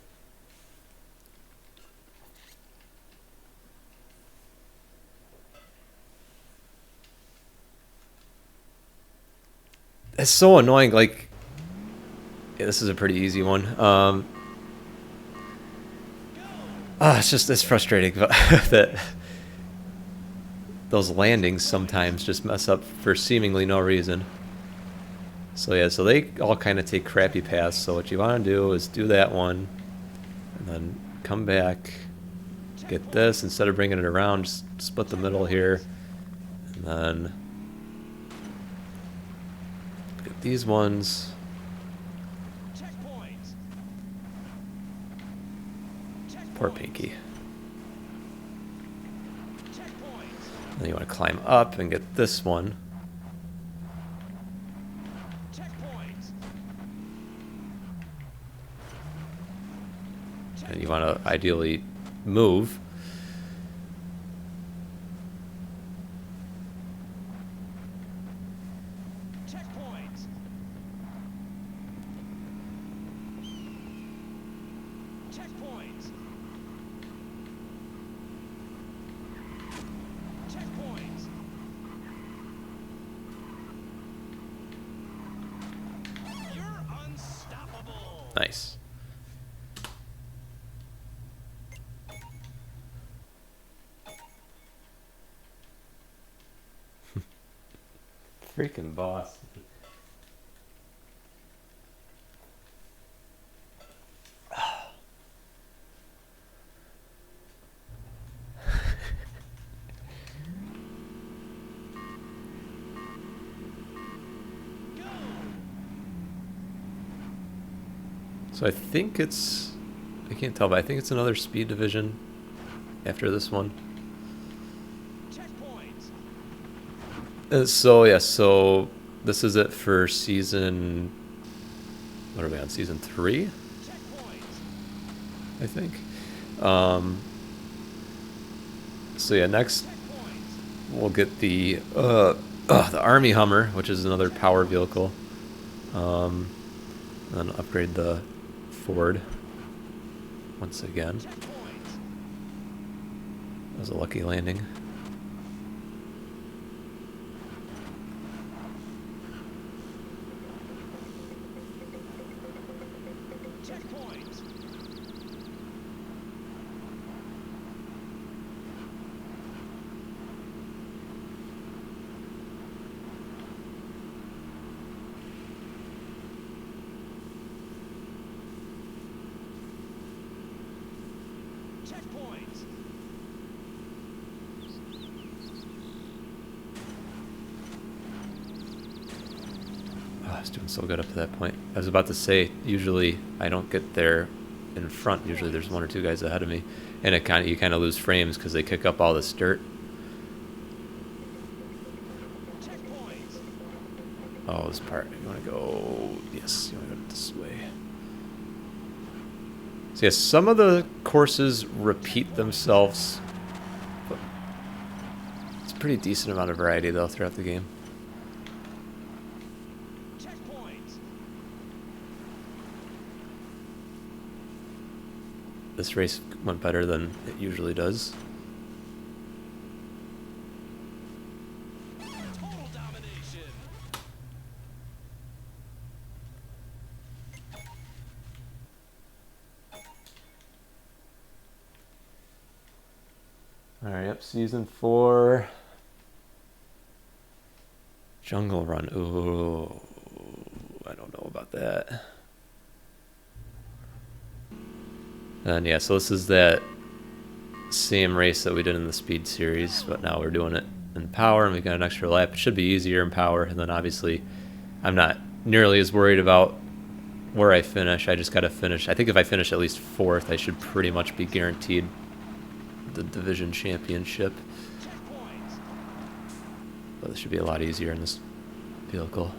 It's so annoying, like... Yeah, this is a pretty easy one. It's frustrating that those landings sometimes just mess up for seemingly no reason. So yeah, so they all kind of take crappy paths, so what you want to do is do that one, and then come back, get this, instead of bringing it around, just split the middle here, and then... Get these ones. Poor Pinky. Then you want to climb up and get this one. And you want to ideally move. Nice. Freaking boss. So I think it's, I can't tell, but I think it's another speed division after this one. So yeah, so this is it for season, what are we on, season 3? I think. So yeah, next we'll get the Army Hummer, which is another power vehicle. Then upgrade the Ford once again. That was a lucky landing. I was doing so good up to that point. I was about to say, usually I don't get there in front. Usually there's 1 or 2 guys ahead of me, and you kind of lose frames because they kick up all this dirt. Oh, this part. You want to go? Yes, you want to go this way. So yes, some of the courses repeat themselves, but it's a pretty decent amount of variety though throughout the game. This race went better than it usually does. Alright, yep, season 4. Jungle Run. Ooh, I don't know about that. And yeah, so this is that same race that we did in the speed series, but now we're doing it in power, and we got an extra lap. It should be easier in power, and then obviously I'm not nearly as worried about where I finish. I just got to finish. I think if I finish at least 4th, I should pretty much be guaranteed the division championship. But this should be a lot easier in this vehicle.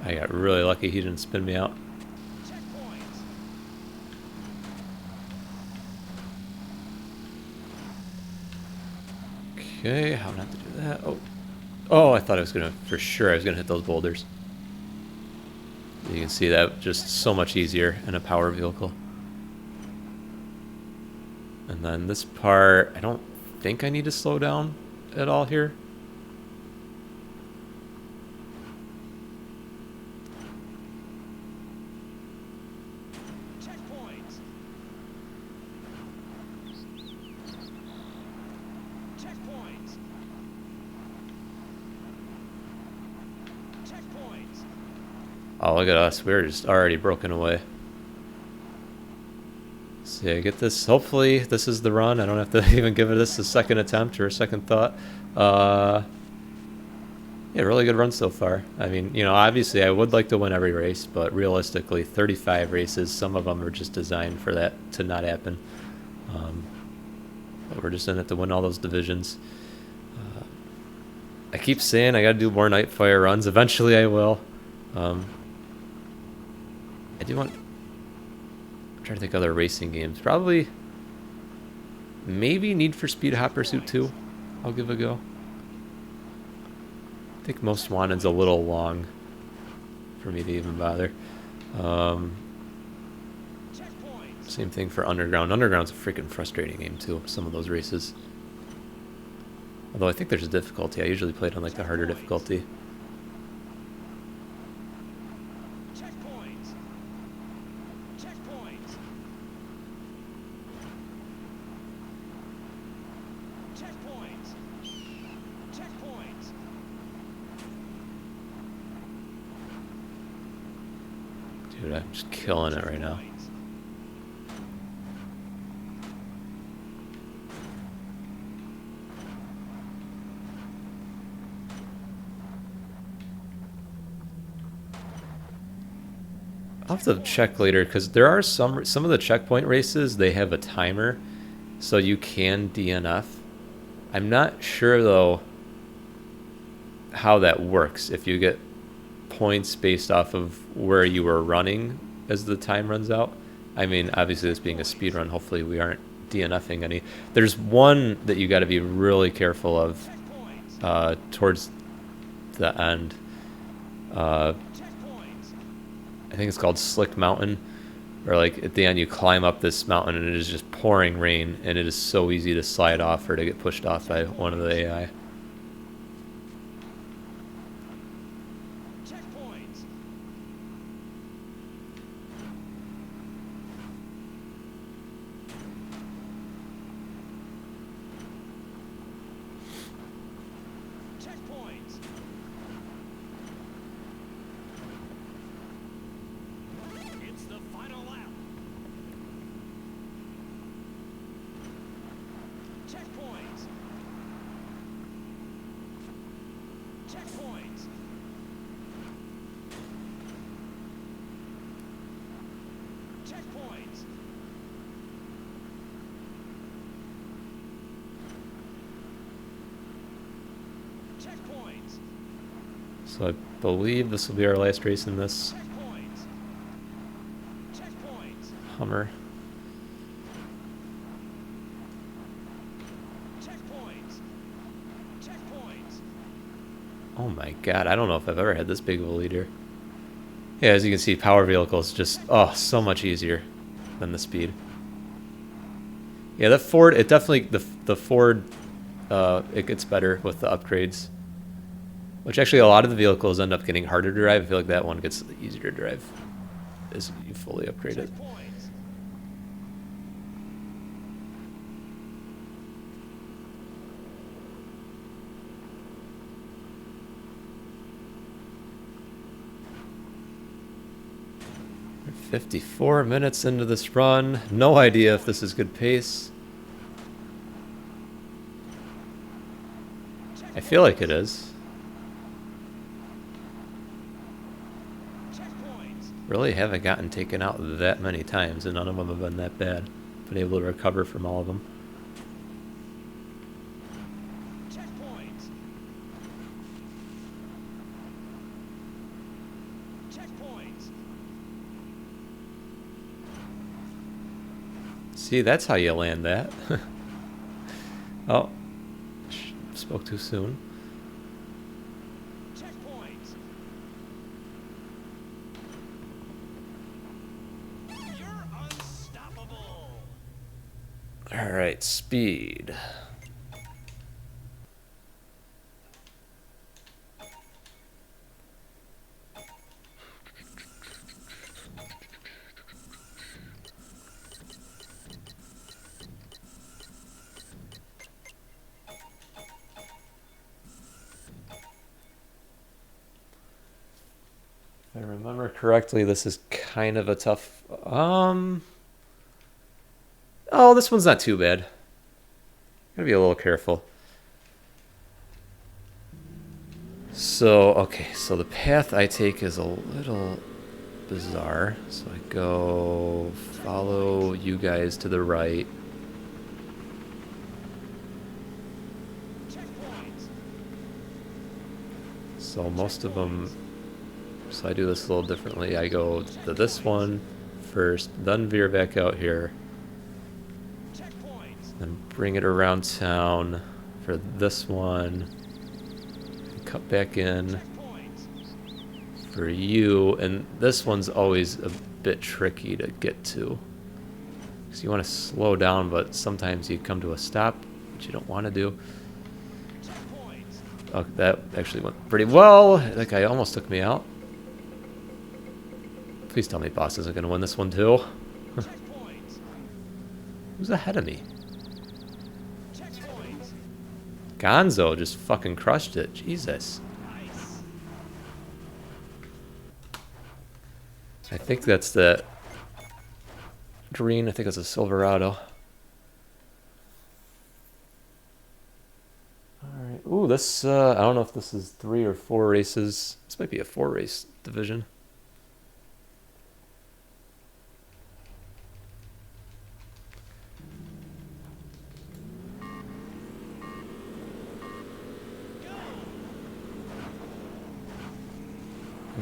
I got really lucky he didn't spin me out. Okay, how not to do that? Oh, I thought I was gonna, for sure I was gonna hit those boulders. You can see that just so much easier in a power vehicle. And then this part, I don't think I need to slow down at all here. Oh, look at us. We're just already broken away. So yeah, get this. Hopefully this is the run. I don't have to even give this a second attempt or a second thought. Yeah, really good run so far. I mean, you know, obviously I would like to win every race, but realistically, 35 races, some of them are just designed for that to not happen. But we're just in it to win all those divisions. I keep saying I got to do more Nightfire runs. Eventually I will. I do want... I'm trying to think of other racing games. Probably, maybe Need for Speed Hot Pursuit 2. I'll give a go. I think Most Wanted's a little long for me to even bother. Same thing for Underground. Underground's a freaking frustrating game too, some of those races. Although I think there's a difficulty. I usually play it on like the harder difficulty. Dude, I'm just killing it right now. I'll have to check later because there are some of the checkpoint races, they have a timer, so you can DNF. I'm not sure though how that works, if you get points based off of where you were running as the time runs out. I mean, obviously this being a speed run, hopefully we aren't DNFing any. There's one that you got to be really careful of towards the end. I think it's called Slick Mountain, or like at the end you climb up this mountain and it is just pouring rain and it is so easy to slide off or to get pushed off by one of the AI. So I believe this will be our last race in this Hummer. Oh my god, I don't know if I've ever had this big of a leader. Yeah, as you can see, power vehicles just, oh, so much easier than the speed. Yeah, the Ford, it definitely, the Ford, it gets better with the upgrades. Which actually a lot of the vehicles end up getting harder to drive. I feel like that one gets easier to drive as you fully upgrade it. We're 54 minutes into this run. No idea if this is good pace. I feel like it is. Really haven't gotten taken out that many times, and none of them have been that bad. Been able to recover from all of them. See, that's how you land that. Oh, spoke too soon. All right, speed. If I remember correctly, this is kind of a tough... Oh, this one's not too bad. Gotta be a little careful. So, okay, so the path I take is a little bizarre. So I go follow you guys to the right. So most of them... So I do this a little differently. I go to this one, first, then veer back out here. Then bring it around town for this one. Cut back in for you. And this one's always a bit tricky to get to. Because you want to slow down, but sometimes you come to a stop, which you don't want to do. Oh, that actually went pretty well. That guy almost took me out. Please tell me Boss isn't going to win this one too. Who's ahead of me? Gonzo just fucking crushed it. Jesus. I think that's the green. I think it's a Silverado. Alright. Ooh, this, I don't know if this is 3 or 4 races. This might be a 4-race division.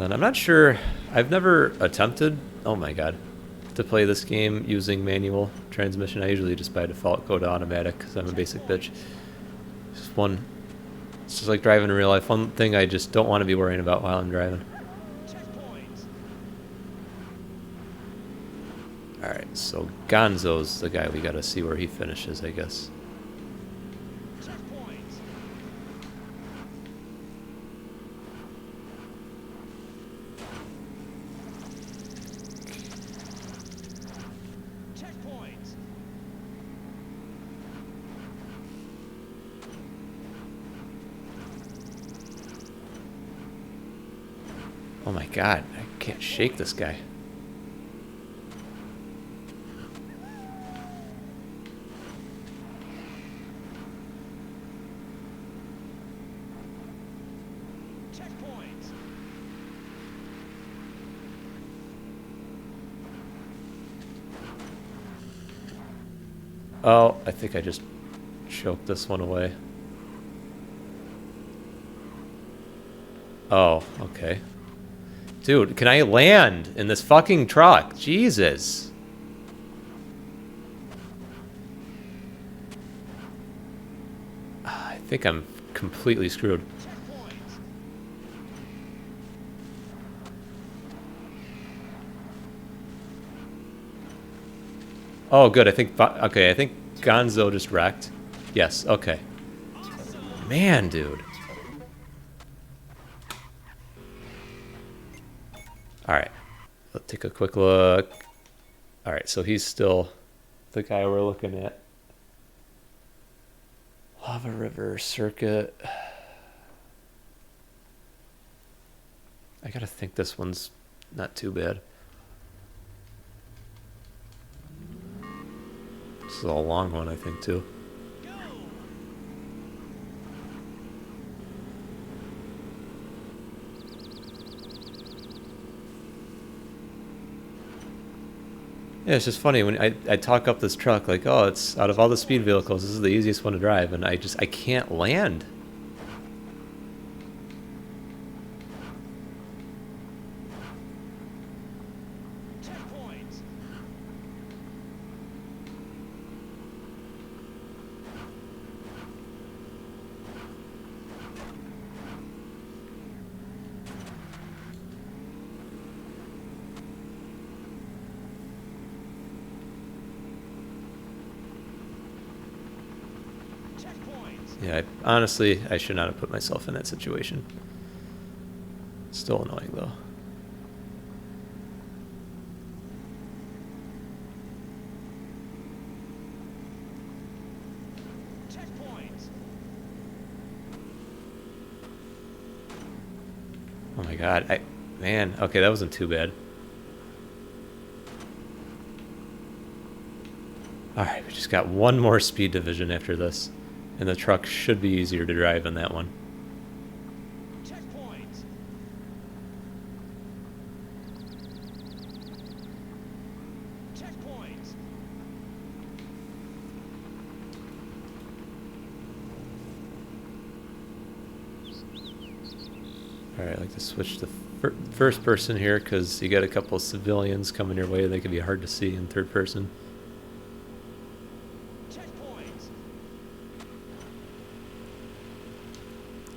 And I'm not sure, I've never attempted, oh my god, to play this game using manual transmission. I usually just by default go to automatic because I'm a basic bitch. It's just like driving in real life. One thing I just don't want to be worrying about while I'm driving. Alright, so Gonzo's the guy we gotta see where he finishes, I guess. Oh my god, I can't shake this guy. Oh, I think I just choked this one away. Oh, okay. Dude, can I land in this fucking truck? Jesus. I think I'm completely screwed. Oh, good. I think, okay, I think Gonzo just wrecked. Yes, okay. Man, dude. Alright, let's take a quick look. Alright, so he's still the guy we're looking at. Lava River Circuit. I gotta think this one's not too bad. This is a long one, I think, too. Yeah, it's just funny when I talk up this truck like, oh, it's out of all the speed vehicles, this is the easiest one to drive, and I can't land. Yeah, honestly, I should not have put myself in that situation. Still annoying, though. Oh my god, man, okay, that wasn't too bad. Alright, we just got one more speed division after this. And the truck should be easier to drive than that one. Checkpoint. Checkpoint. Alright, I'd like to switch to first person here because you got a couple of civilians coming your way. They can be hard to see in third person.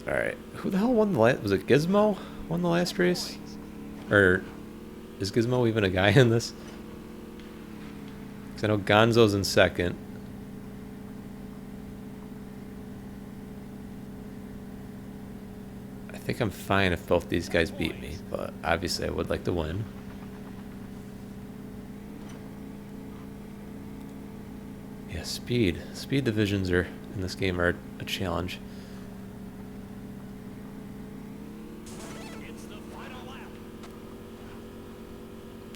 Alright, who the hell won the last... Was it Gizmo won the last race? Or is Gizmo even a guy in this? Because I know Gonzo's in second. I think I'm fine if both these guys beat me, but obviously I would like to win. Yeah, speed. Speed divisions are in this game are a challenge.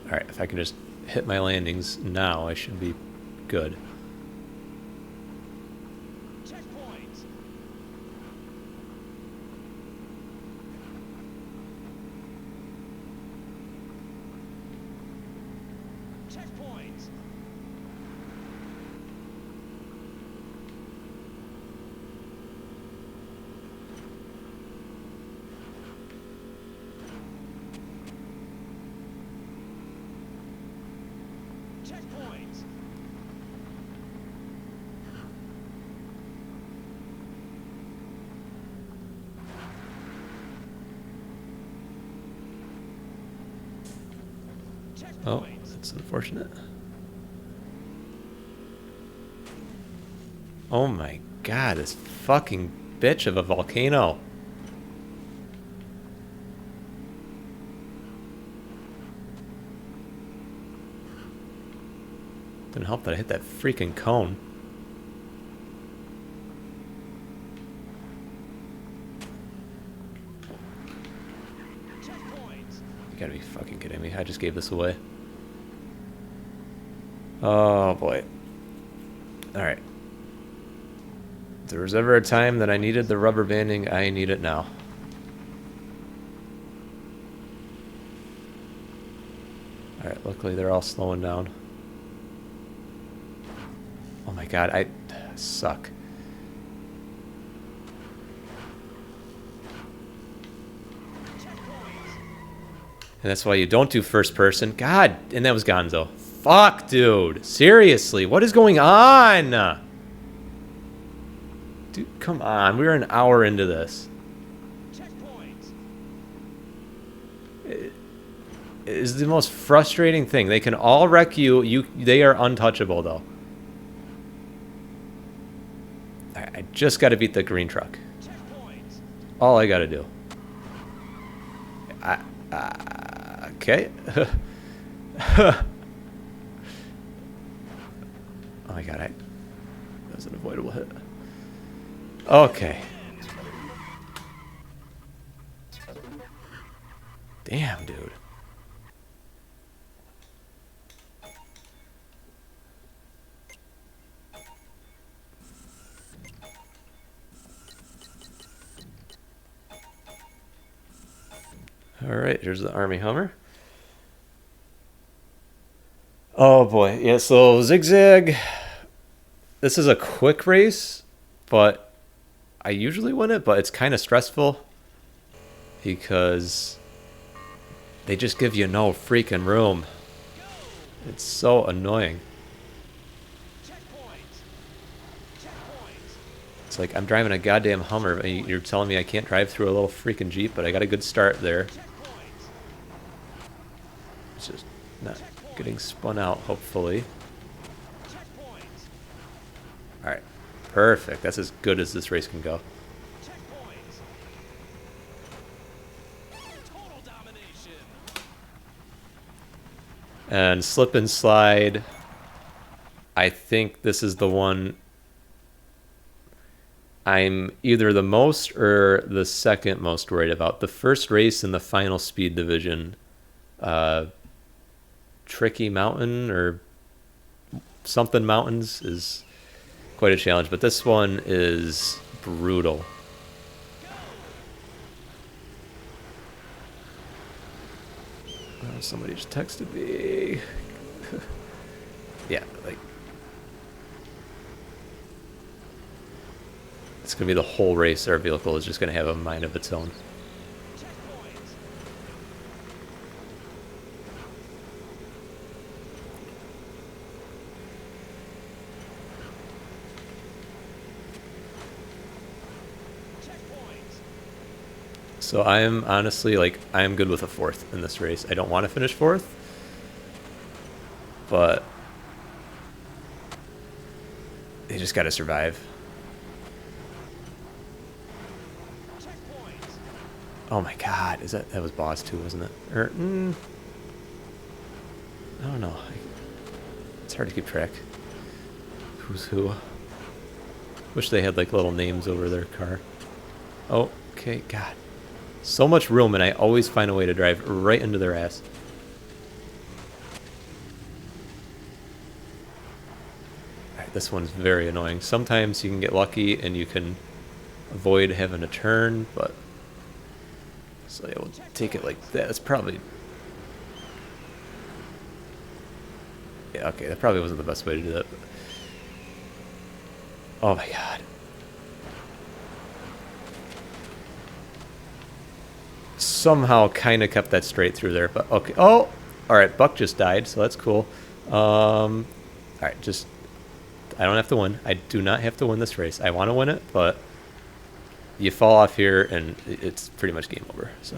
Alright, if I can just hit my landings now, I should be good. Oh, that's unfortunate. Oh my god, this fucking bitch of a volcano. Didn't help that I hit that freaking cone. You gotta be fucking kidding me. I just gave this away. Oh boy. Alright. If there was ever a time that I needed the rubber banding, I need it now. Alright, luckily they're all slowing down. Oh my god, I suck. And that's why you don't do first person. God, and that was Gonzo. Fuck, dude. Seriously, what is going on? Dude, come on. We're an hour into this. It is the most frustrating thing. They can all wreck you. They are untouchable, though. I just got to beat the green truck. All I got to do. Okay. Oh my god, that was an avoidable hit. Okay. Damn, dude. Alright, here's the Army Hummer. Oh boy, yeah, so Zigzag. This is a quick race, but I usually win it, but it's kind of stressful because they just give you no freaking room. It's so annoying. It's like I'm driving a goddamn Hummer and you're telling me I can't drive through a little freaking Jeep, but I got a good start there. It's just not getting spun out, hopefully. Alright, perfect. That's as good as this race can go. And slip and slide. I think this is the one I'm either the most or the second most worried about. The first race in the final speed division, Tricky Mountain or something mountains is quite a challenge, but this one is brutal. Oh, somebody just texted me. Yeah, like it's gonna be the whole race. Our vehicle is just gonna have a mind of its own. So I am honestly, like, I am good with a fourth in this race. I don't want to finish fourth, but they just got to survive. Oh my god, that was boss 2, wasn't it? Or, I don't know. It's hard to keep track. Who's who? Wish they had like little names over their car. Oh, okay, god. So much room, and I always find a way to drive right into their ass. Alright, this one's very annoying. Sometimes you can get lucky and you can avoid having a turn, but... So yeah, we'll take it like that. That's probably... Yeah, okay, that probably wasn't the best way to do that. But... Oh my god. Somehow kind of kept that straight through there, but okay. Oh! Alright, Buck just died, so that's cool. Alright, just... I don't have to win. I do not have to win this race. I want to win it, but... You fall off here, and it's pretty much game over, so...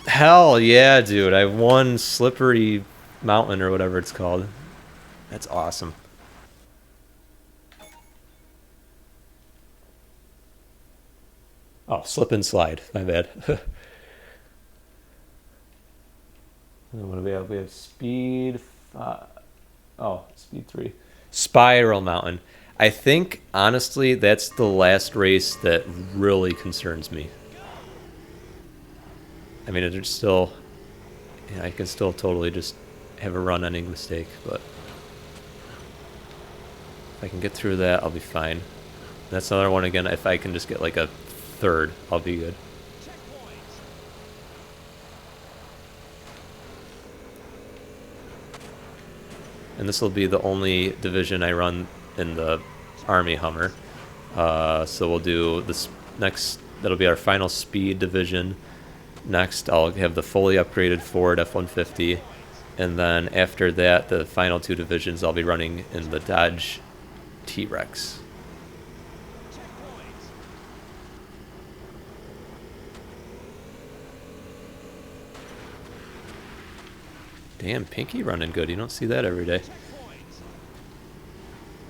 Hell yeah, dude. I won Slippery Mountain or whatever it's called. That's awesome. Oh, slip and slide. My bad. What do we have? We have speed 5. Oh, speed 3. Spiral Mountain. I think, honestly, that's the last race that really concerns me. I mean, it's still... Yeah, I can still totally just have a run-ending mistake, but... If I can get through that, I'll be fine. That's another one again. If I can just get like a third, I'll be good. And this will be the only division I run in the Army Hummer. So we'll do this next, that'll be our final speed division. Next, I'll have the fully upgraded Ford F-150. And then after that, the final 2 divisions, I'll be running in the Dodge T-Rex. Damn, Pinky running good. You don't see that every day.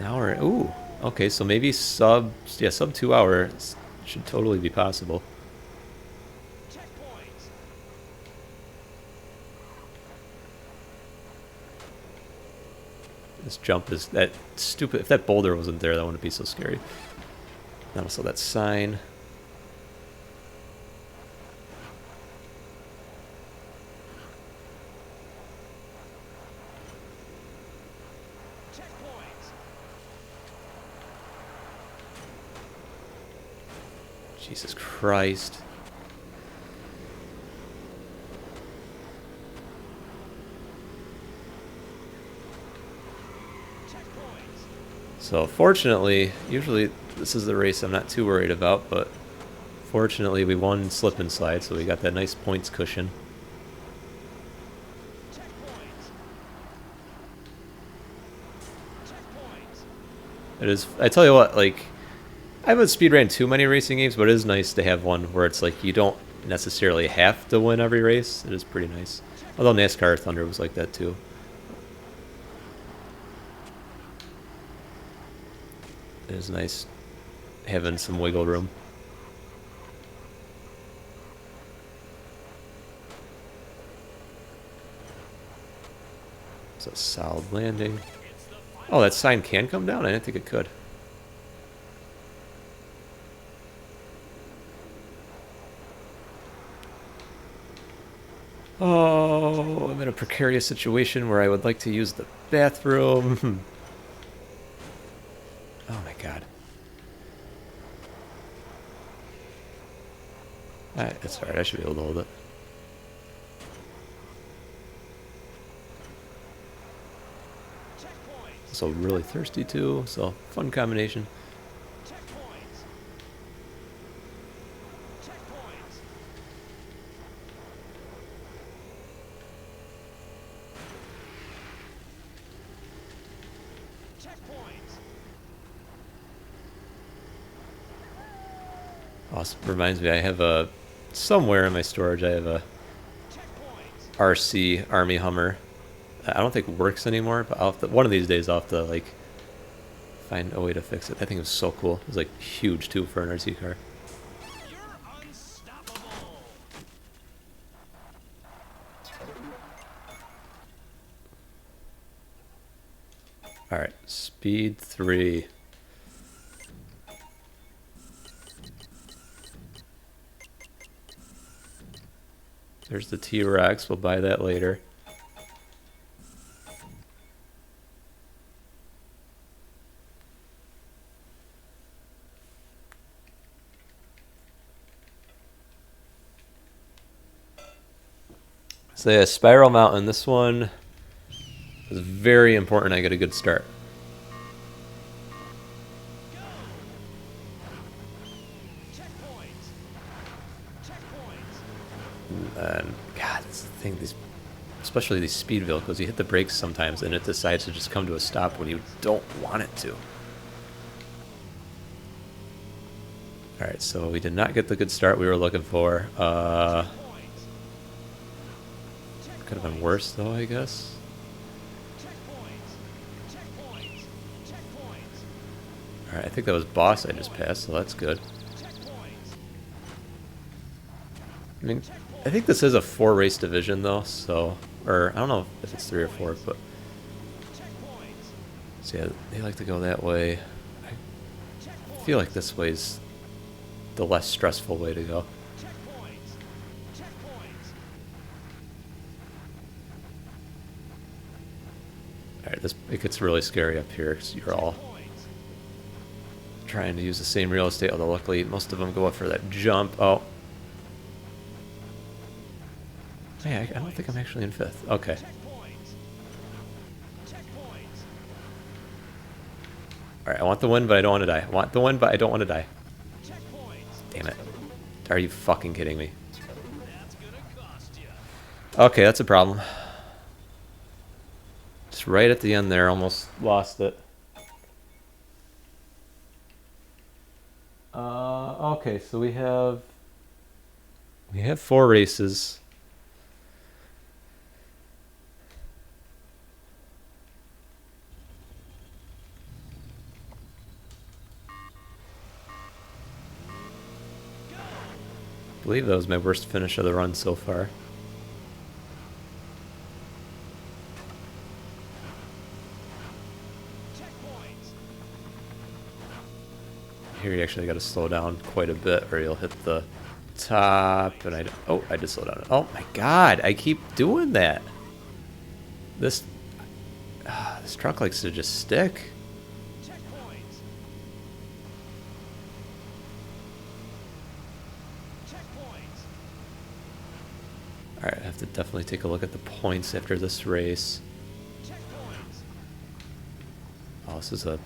Now we're... Ooh. Okay, so maybe sub 2 hours should totally be possible. This jump is... That stupid... If that boulder wasn't there, that wouldn't be so scary. And also that sign... Jesus Christ. So fortunately, usually this is the race I'm not too worried about, but fortunately we won slip and slide, so we got that nice points cushion. It is, I tell you what, like, I haven't speedran too many racing games, but it is nice to have one where it's like you don't necessarily have to win every race. It is pretty nice. Although NASCAR Thunder was like that too. It is nice having some wiggle room. It's a solid landing. Oh, that sign can come down? I didn't think it could. Oh, I'm in a precarious situation where I would like to use the bathroom. Oh my god. It's alright, I should be able to hold it. So really thirsty too, so fun combination. Also reminds me, I have a somewhere in my storage. I have a RC Army Hummer. I don't think it works anymore, but I'll have to, one of these days I'll have to like find a way to fix it. That thing was so cool. It was like huge too for an RC car. All right, speed 3. There's the T-Rex. We'll buy that later. So yeah, Spiral Mountain. This one is very important. I get a good start. And God, that's the thing. These, especially these speed vehicles, you hit the brakes sometimes, and it decides to just come to a stop when you don't want it to. All right, so we did not get the good start we were looking for. Could have been worse, though, I guess. All right, I think that was boss I just passed, so that's good. I mean, I think this is a 4-race division, though, so... Or, I don't know if it's 3 or 4, but... So, yeah, they like to go that way. I feel like this way's the less stressful way to go. Alright, it gets really scary up here, because you're all trying to use the same real estate, although luckily most of them go up for that jump. Oh. Hey, I don't think I'm actually in 5th. Okay. Alright, I want the win, but I don't want to die. I want the win, but I don't want to die. Damn it. Are you fucking kidding me? Okay, that's a problem. Just right at the end there, almost lost it. Okay, so we have 4 races. I believe that was my worst finish of the run so far. Here you actually got to slow down quite a bit or you'll hit the top, and I did slow down. Oh my god, I keep doing that. This truck likes to just stick. Alright, I have to definitely take a look at the points after this race. Oh, this is I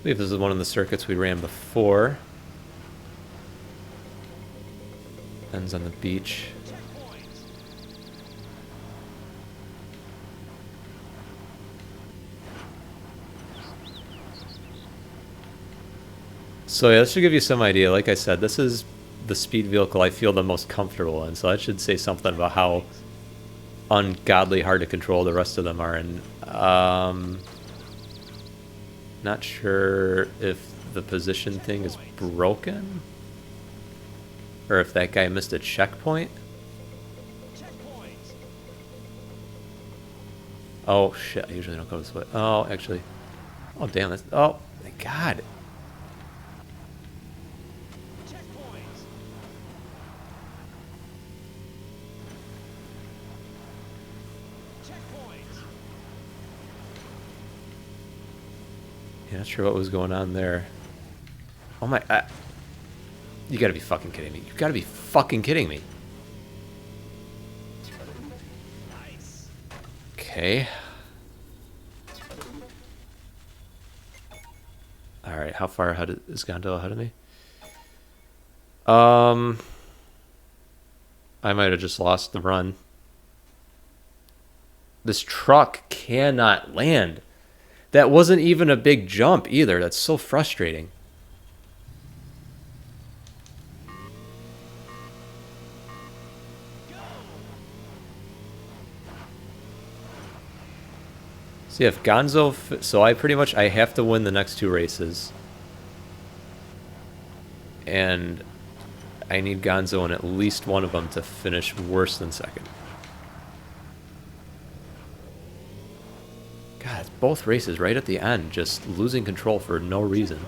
believe this is one of the circuits we ran before. Ends on the beach. So yeah, this should give you some idea. Like I said, this is the speed vehicle I feel the most comfortable in, so that should say something about how ungodly hard to control the rest of them are. And not sure if the position thing is broken or if that guy missed a checkpoint. Oh shit, I usually don't go this way. Oh, actually. Oh damn, that's, oh my god. Yeah, not sure what was going on there. Oh my... you gotta be fucking kidding me. You gotta be fucking kidding me. Okay. Alright, how far ahead is Gondo ahead of me? I might have just lost the run. This truck cannot land. That wasn't even a big jump either. That's so frustrating. So yeah, if Gonzo... So I pretty much... I have to win the next 2 races. And I need Gonzo in at least one of them to finish worse than second. God, it's both races right at the end, just losing control for no reason.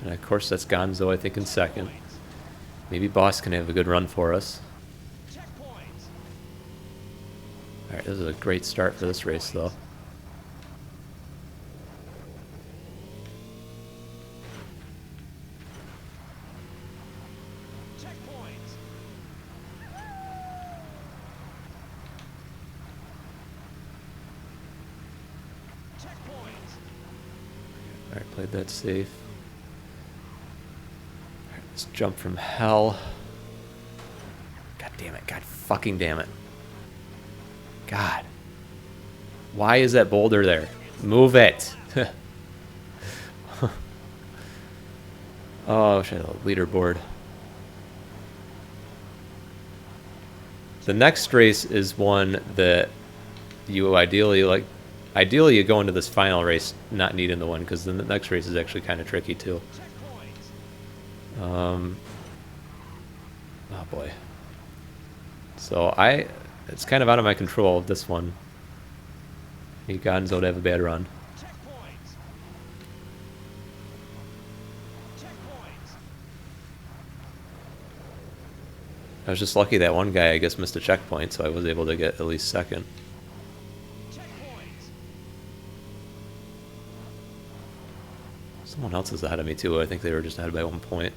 And of course that's Gonzo, I think, in second. Maybe Boss can have a good run for us. Alright, this is a great start for this race, though. Alright, played that safe. Alright, let's jump from hell. God damn it, god fucking damn it. God. Why is that boulder there? Move it! Oh, I wish I had a leaderboard. The next race is one that you ideally like. Ideally, you go into this final race not needing the win, because then the next race is actually kind of tricky too. Oh boy. So it's kind of out of my control, this one. You Gonzo to have a bad run. I was just lucky that one guy, I guess, missed a checkpoint, so I was able to get at least second. Someone else is ahead of me too. I think they were just ahead by 1 point.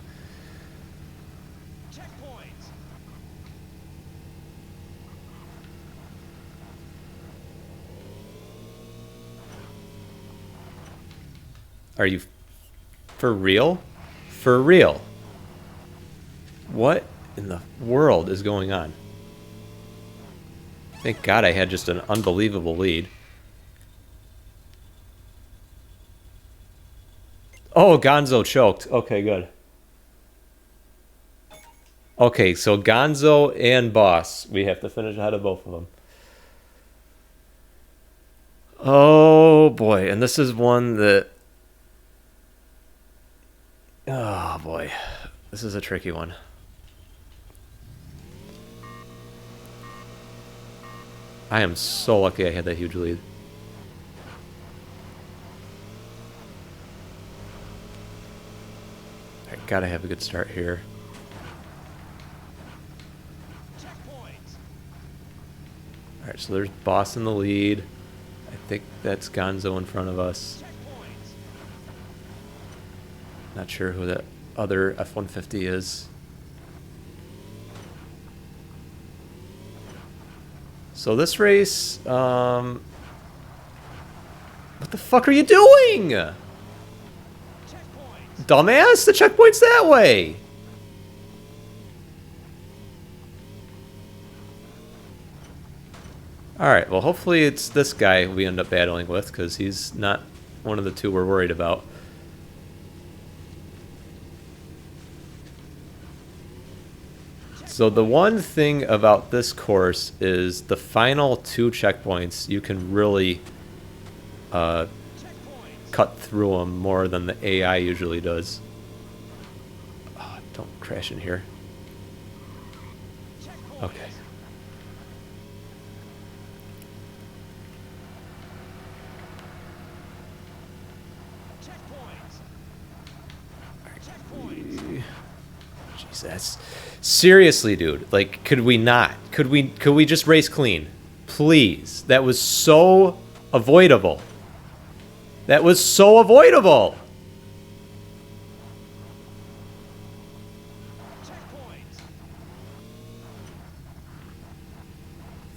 Are you for real? For real? What in the world is going on? Thank God I had just an unbelievable lead. Oh, Gonzo choked. Okay, good. Okay, so Gonzo and Boss. We have to finish ahead of both of them. Oh, boy. And this is one that... Oh, boy. This is a tricky one. I am so lucky I had that huge lead. I gotta have a good start here. Alright, so there's Boss in the lead. I think that's Gonzo in front of us. Not sure who that other F-150 is. So this race, what the fuck are you doing? Dumbass, the checkpoint's that way. Alright, well hopefully it's this guy we end up battling with, because he's not one of the 2 we're worried about. So the one thing about this course is the final 2 checkpoints, you can really cut through them more than the AI usually does. Oh, don't crash in here. Okay. Jesus. Seriously, dude. Like, could we not? Could we just race clean? Please. That was so avoidable. That was so avoidable.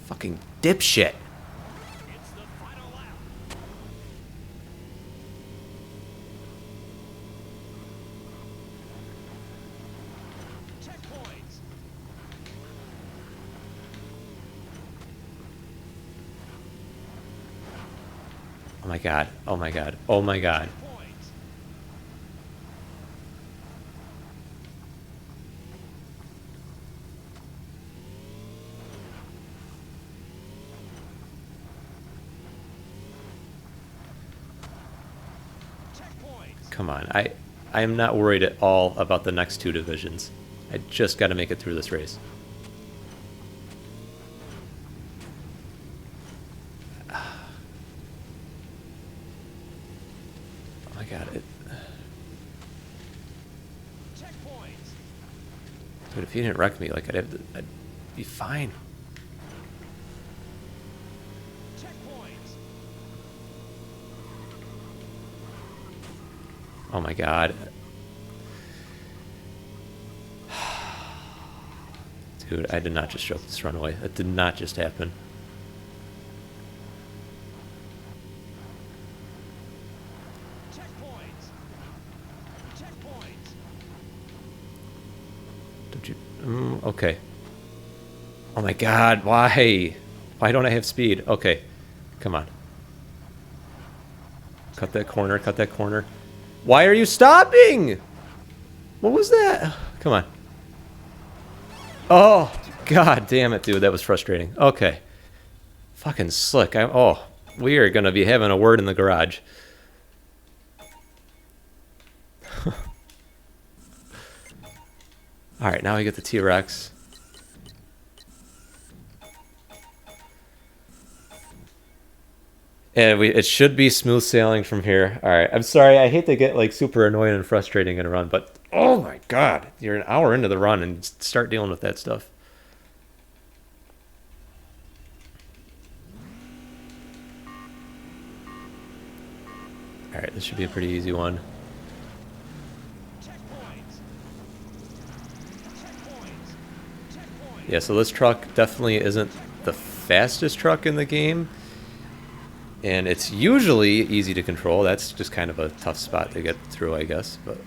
Fucking dipshit. Oh my god. Oh my god. Oh my god. come on. I am not worried at all about the next two divisions. I just got to make it through this race. Oh my god. Dude, if he didn't wreck me, like I'd be fine. Oh my god. Dude, I did not just choke this runaway. That did not just happen. Don't you... okay. Oh my god, why? Why don't I have speed? Okay, come on. Cut that corner, cut that corner. Why are you stopping? What was that? Come on. Oh, god damn it, dude. That was frustrating. Okay. Fucking slick. Oh, we are going to be having a word in the garage. Alright, now we get the T-Rex. And it should be smooth sailing from here. Alright, I'm sorry. I hate to get like super annoying and frustrating in a run, but oh my god. You're an hour into the run and start dealing with that stuff. Alright, this should be a pretty easy one. Yeah, so this truck definitely isn't the fastest truck in the game. And it's usually easy to control. That's just kind of a tough spot to get through, I guess. But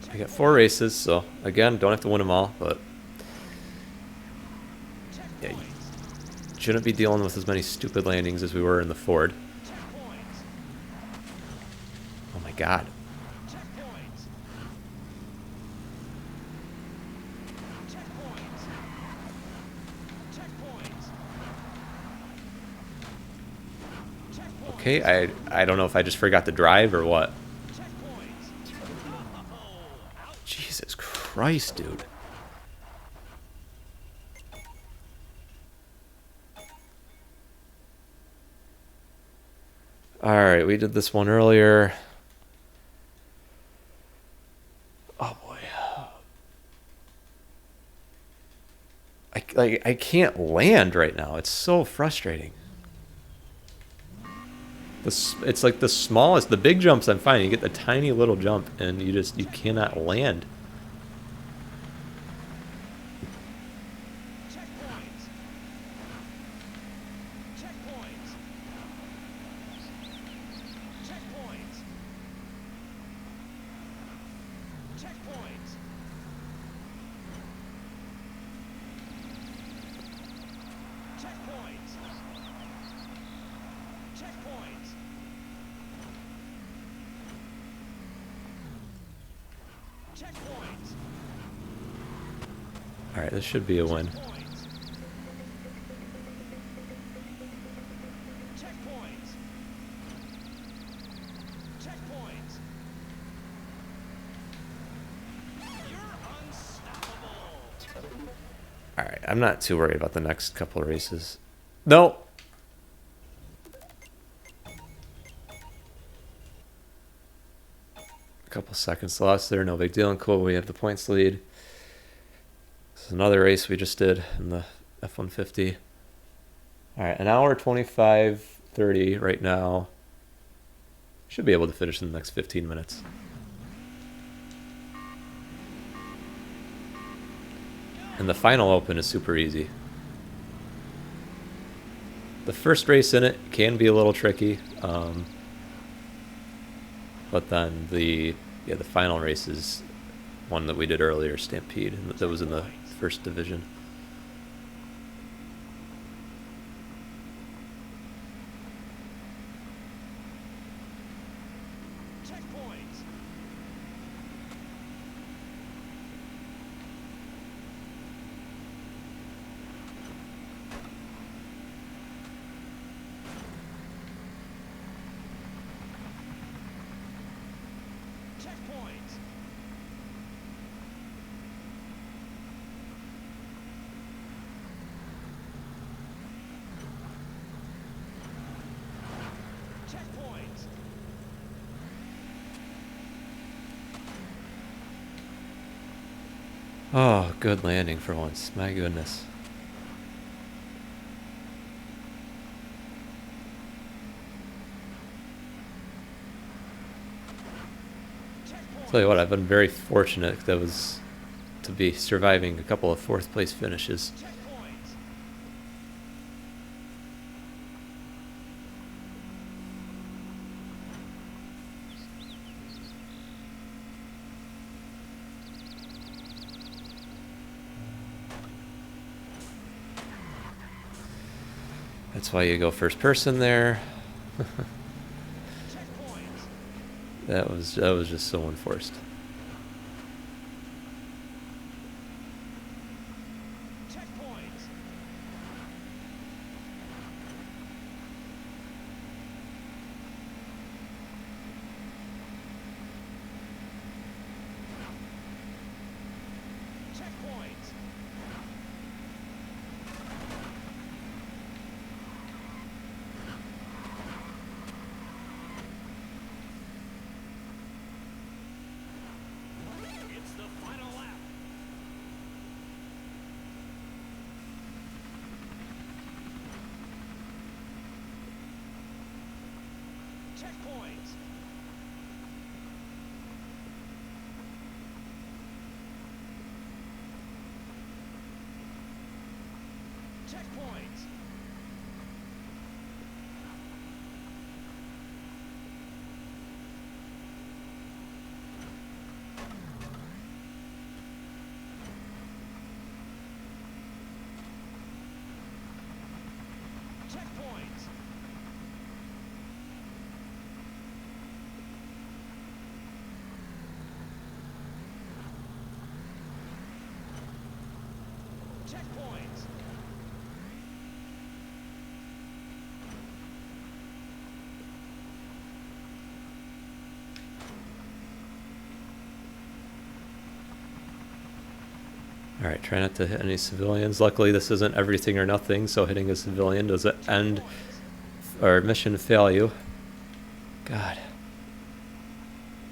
I got 4 races, so again, don't have to win them all. But yeah, you shouldn't be dealing with as many stupid landings as we were in the Ford. Oh my god. Okay, I don't know if I just forgot to drive or what. Jesus Christ, dude. Alright, we did this one earlier. Oh boy. I can't land right now. It's so frustrating. It's like the smallest, the big jumps I'm fine. You get the tiny little jump and you cannot land. Alright, this should be a win. Alright, I'm not too worried about the next couple of races. No! A couple seconds lost there, no big deal. And cool, we have the points lead. This is another race we just did in the F-150. Alright, an hour 25:30 right now. Should be able to finish in the next 15 minutes. And the final open is super easy. The first race in it can be a little tricky, but then the final race is one that we did earlier, Stampede, and that was in the first division. Oh, good landing for once. My goodness. Tell you what, I've been very fortunate to be surviving a couple of fourth place finishes. That's why you go first person there. That was just so unforced. Alright, try not to hit any civilians. Luckily this isn't everything or nothing, so hitting a civilian doesn't end or mission fail you. God.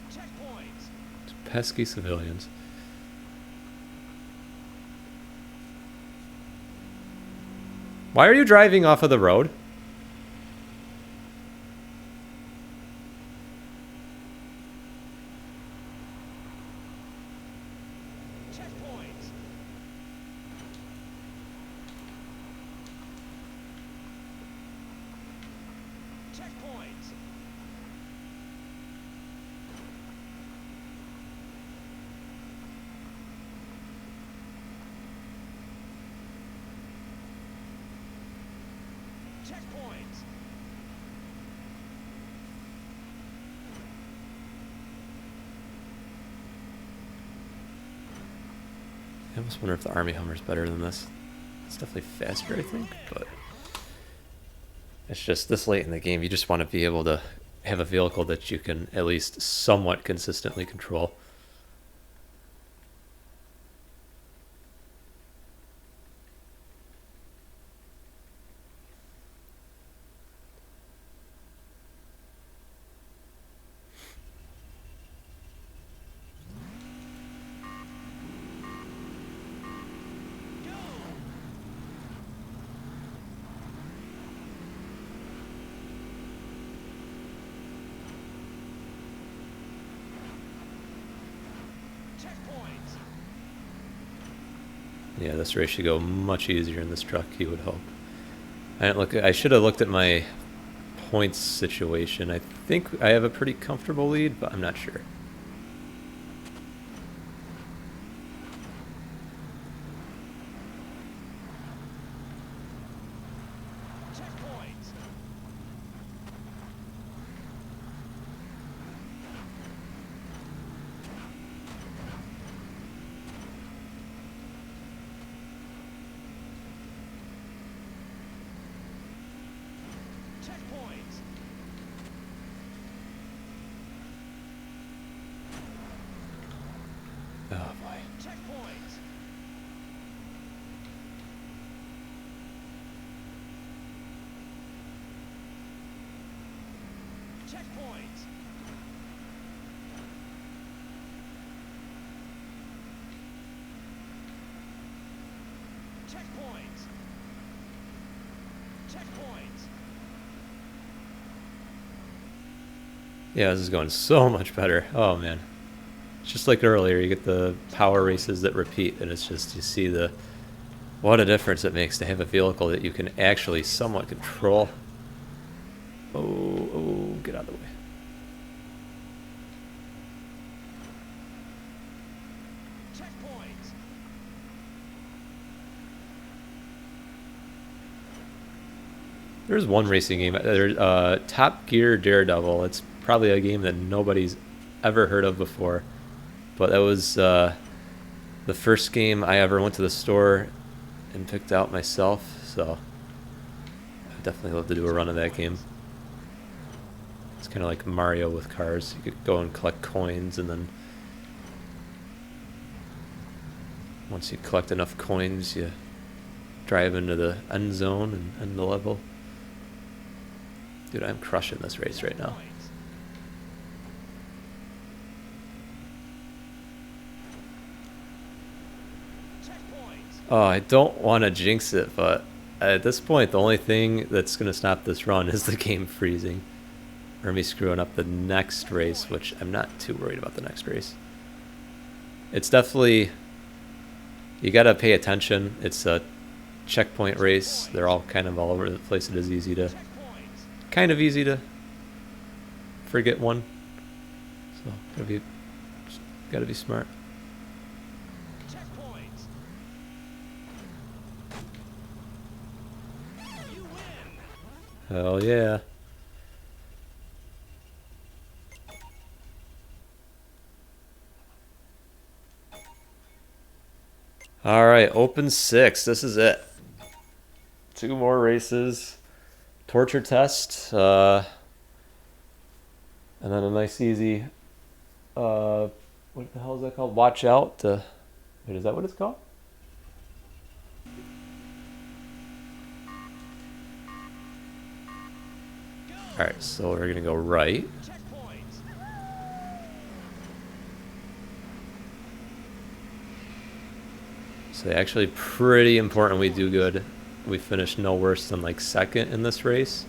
It's pesky civilians. Why are you driving off of the road? I almost wonder if the Army Hummer's better than this. It's definitely faster, I think, but it's just this late in the game, you just want to be able to have a vehicle that you can at least somewhat consistently control. Yeah, this race should go much easier in this truck, you would hope. I should have looked at my points situation. I think I have a pretty comfortable lead, but I'm not sure. Oh boy. Checkpoint. Checkpoint. Checkpoint. Checkpoint. Yeah, this is going so much better. Oh man. It's just like earlier, you get the power races that repeat, and it's just, you see the, what a difference it makes to have a vehicle that you can actually somewhat control. Oh, get out of the way. Checkpoint. There's one racing game, there's Top Gear Daredevil. It's probably a game that nobody's ever heard of before, but that was the first game I ever went to the store and picked out myself, so I'd definitely love to do a run of that game. It's kind of like Mario with cars. You could go and collect coins, and then once you collect enough coins, you drive into the end zone and end the level. Dude, I'm crushing this race right now. Oh, I don't want to jinx it, but at this point, the only thing that's going to stop this run is the game freezing. Or me screwing up the next race, which I'm not too worried about the next race. It's definitely, you got to pay attention. It's a checkpoint race. They're all kind of all over the place. It is easy to, kind of easy to forget one. So, gotta be smart. Hell yeah. Alright, open 6. This is it. 2 more races. Torture test. And then a nice easy, what the hell is that called? Watch out. Wait, is that what it's called? Alright, so we're going to go right. So actually pretty important we do good. We finish no worse than like second in this race,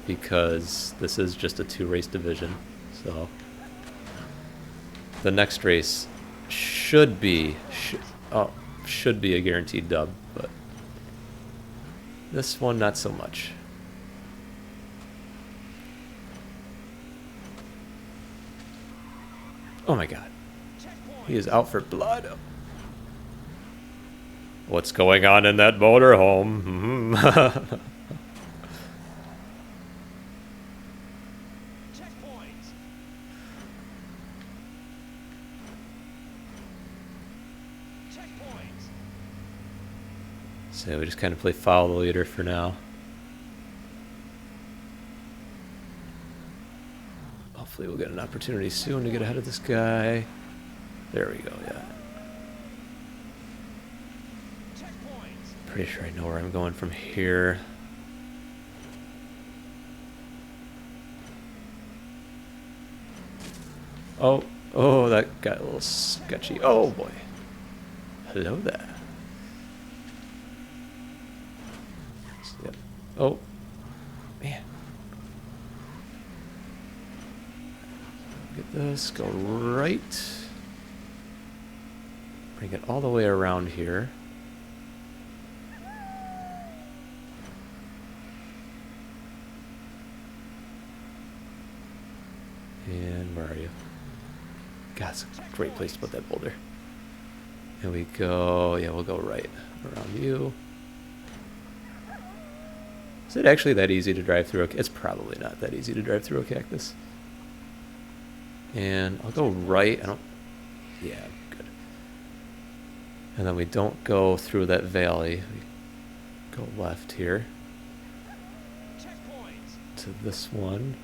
because this is just a 2-race division. So the next race should be a guaranteed dub, but this one not so much. Oh my god. He is out for blood. What's going on in that motorhome? So we just kind of play follow the leader for now. Hopefully we'll get an opportunity soon to get ahead of this guy. There we go, yeah. Pretty sure I know where I'm going from here. Oh, that got a little sketchy. Oh boy. Hello there. Yep. Oh, man. Get this, go right. Bring it all the way around here. And where are you? God, it's a great place to put that boulder. Here we go. Yeah, we'll go right around you. Is it actually that easy to drive through? It's probably not that easy to drive through a cactus. And I'll go right. Yeah, good. And then we don't go through that valley. We go left here. To this one.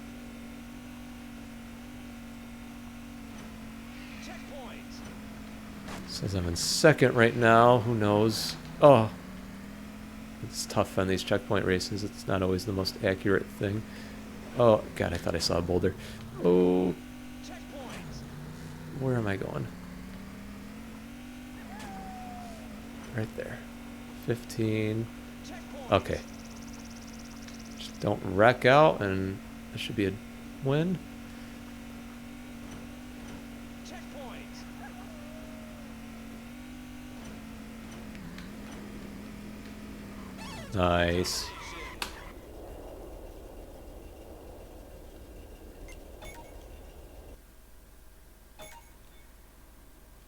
Says I'm in second right now. Who knows? Oh, it's tough on these checkpoint races. It's not always the most accurate thing. Oh, God, I thought I saw a boulder. Oh, where am I going? Right there. 15. Okay. Just don't wreck out, and this should be a win. Nice.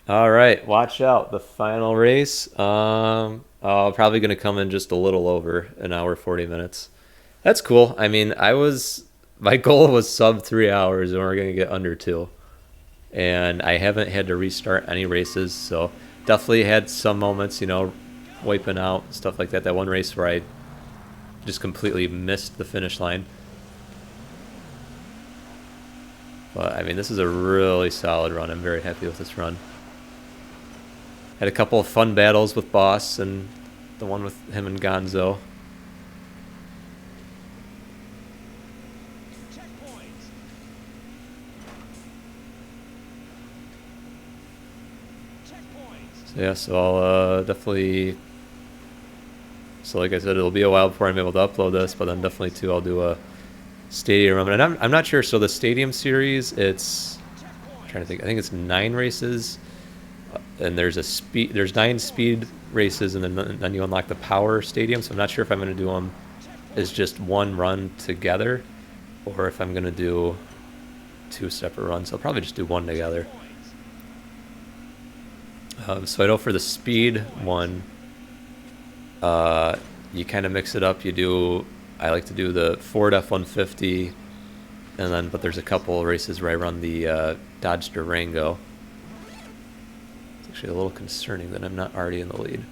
All right, watch out. The final race. Probably going to come in just a little over an hour, 40 minutes. That's cool. I mean, my goal was sub 3 hours, and we're going to get under 2. And I haven't had to restart any races, so definitely had some moments, wiping out, stuff like that. That one race where I just completely missed the finish line. But, I mean, this is a really solid run. I'm very happy with this run. Had a couple of fun battles with Boss and the one with him and Gonzo. So yeah, so I'll definitely... So like I said, it'll be a while before I'm able to upload this, but then definitely too I'll do a stadium run. And I'm not sure, so the stadium series, I'm trying to think, I think it's 9 races. And there's 9 speed races, and then you unlock the power stadium. So I'm not sure if I'm going to do them as just one run together, or if I'm going to do 2 separate runs. I'll probably just do one together. So I know for the speed one, you kind of mix it up. I like to do the Ford F-150, but there's a couple races where I run the Dodge Durango. Actually a little concerning that I'm not already in the lead.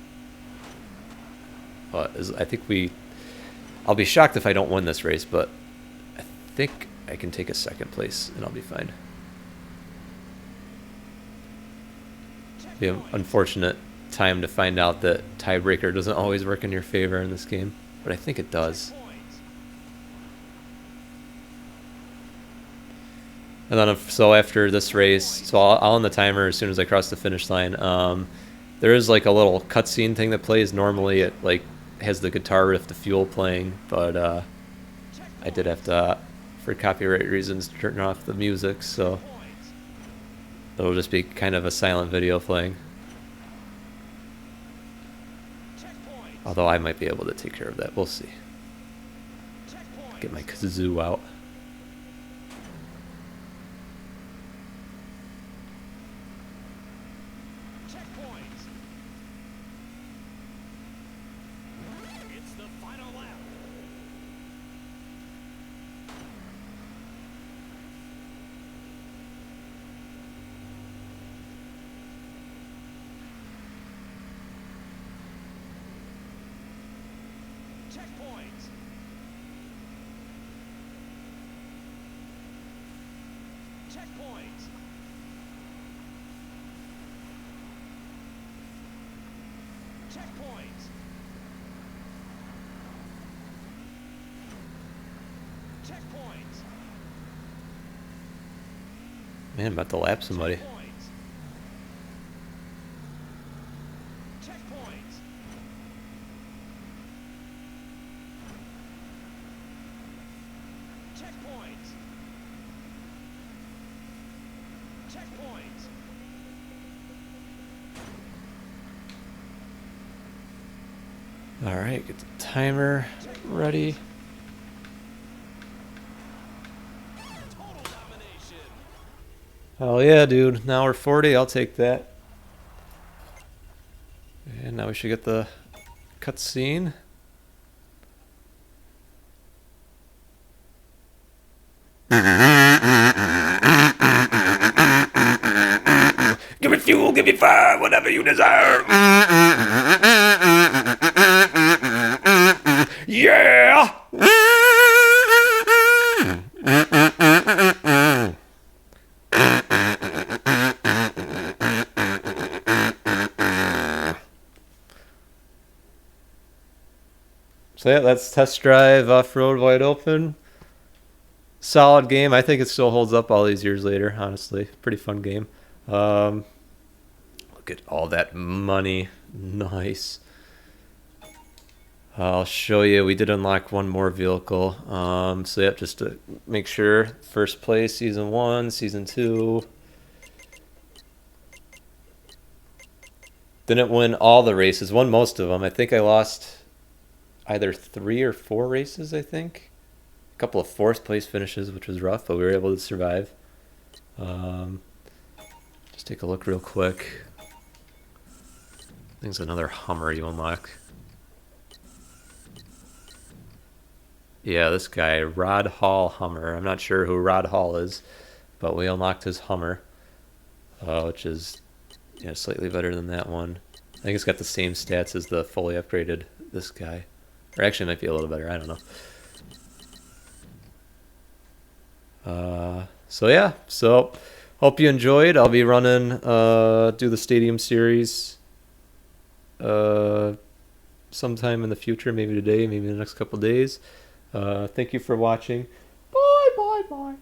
But I think I'll be shocked if I don't win this race, but I think I can take a second place and I'll be fine. Be an unfortunate time to find out that tiebreaker doesn't always work in your favor in this game, but I think it does. And then, so after this race, so I'll end the timer as soon as I cross the finish line. There is like a little cutscene thing that plays. Normally it like has the guitar riff, the fuel playing, but I did have to, for copyright reasons, turn off the music, so it'll just be kind of a silent video playing. Although I might be able to take care of that. We'll see. Get my kazoo out. Man, I'm about to lap somebody. Alright, get the timer ready. Hell yeah, dude. Now we're 40. I'll take that. And now we should get the cutscene. Give me fuel, give me fire, whatever you desire. Yeah! So yeah, that's Test Drive Off-Road Wide Open. Solid game. I think it still holds up all these years later, honestly. Pretty fun game. Look at all that money. Nice. I'll show you. We did unlock one more vehicle. So yeah, just to make sure. First place, season 1, season 2. Didn't win all the races. Won most of them. I think I lost either 3 or 4 races, I think. A couple of fourth place finishes, which was rough, but we were able to survive. Just take a look real quick. I think it's another Hummer you unlock. Yeah, this guy, Rod Hall Hummer. I'm not sure who Rod Hall is, but we unlocked his Hummer, which is slightly better than that one. I think it's got the same stats as the fully upgraded this guy. Or actually, it might be a little better. I don't know. So yeah, so hope you enjoyed. I'll be running, do the Stadium Series sometime in the future, maybe today, maybe in the next couple days. Thank you for watching. Bye, bye, bye.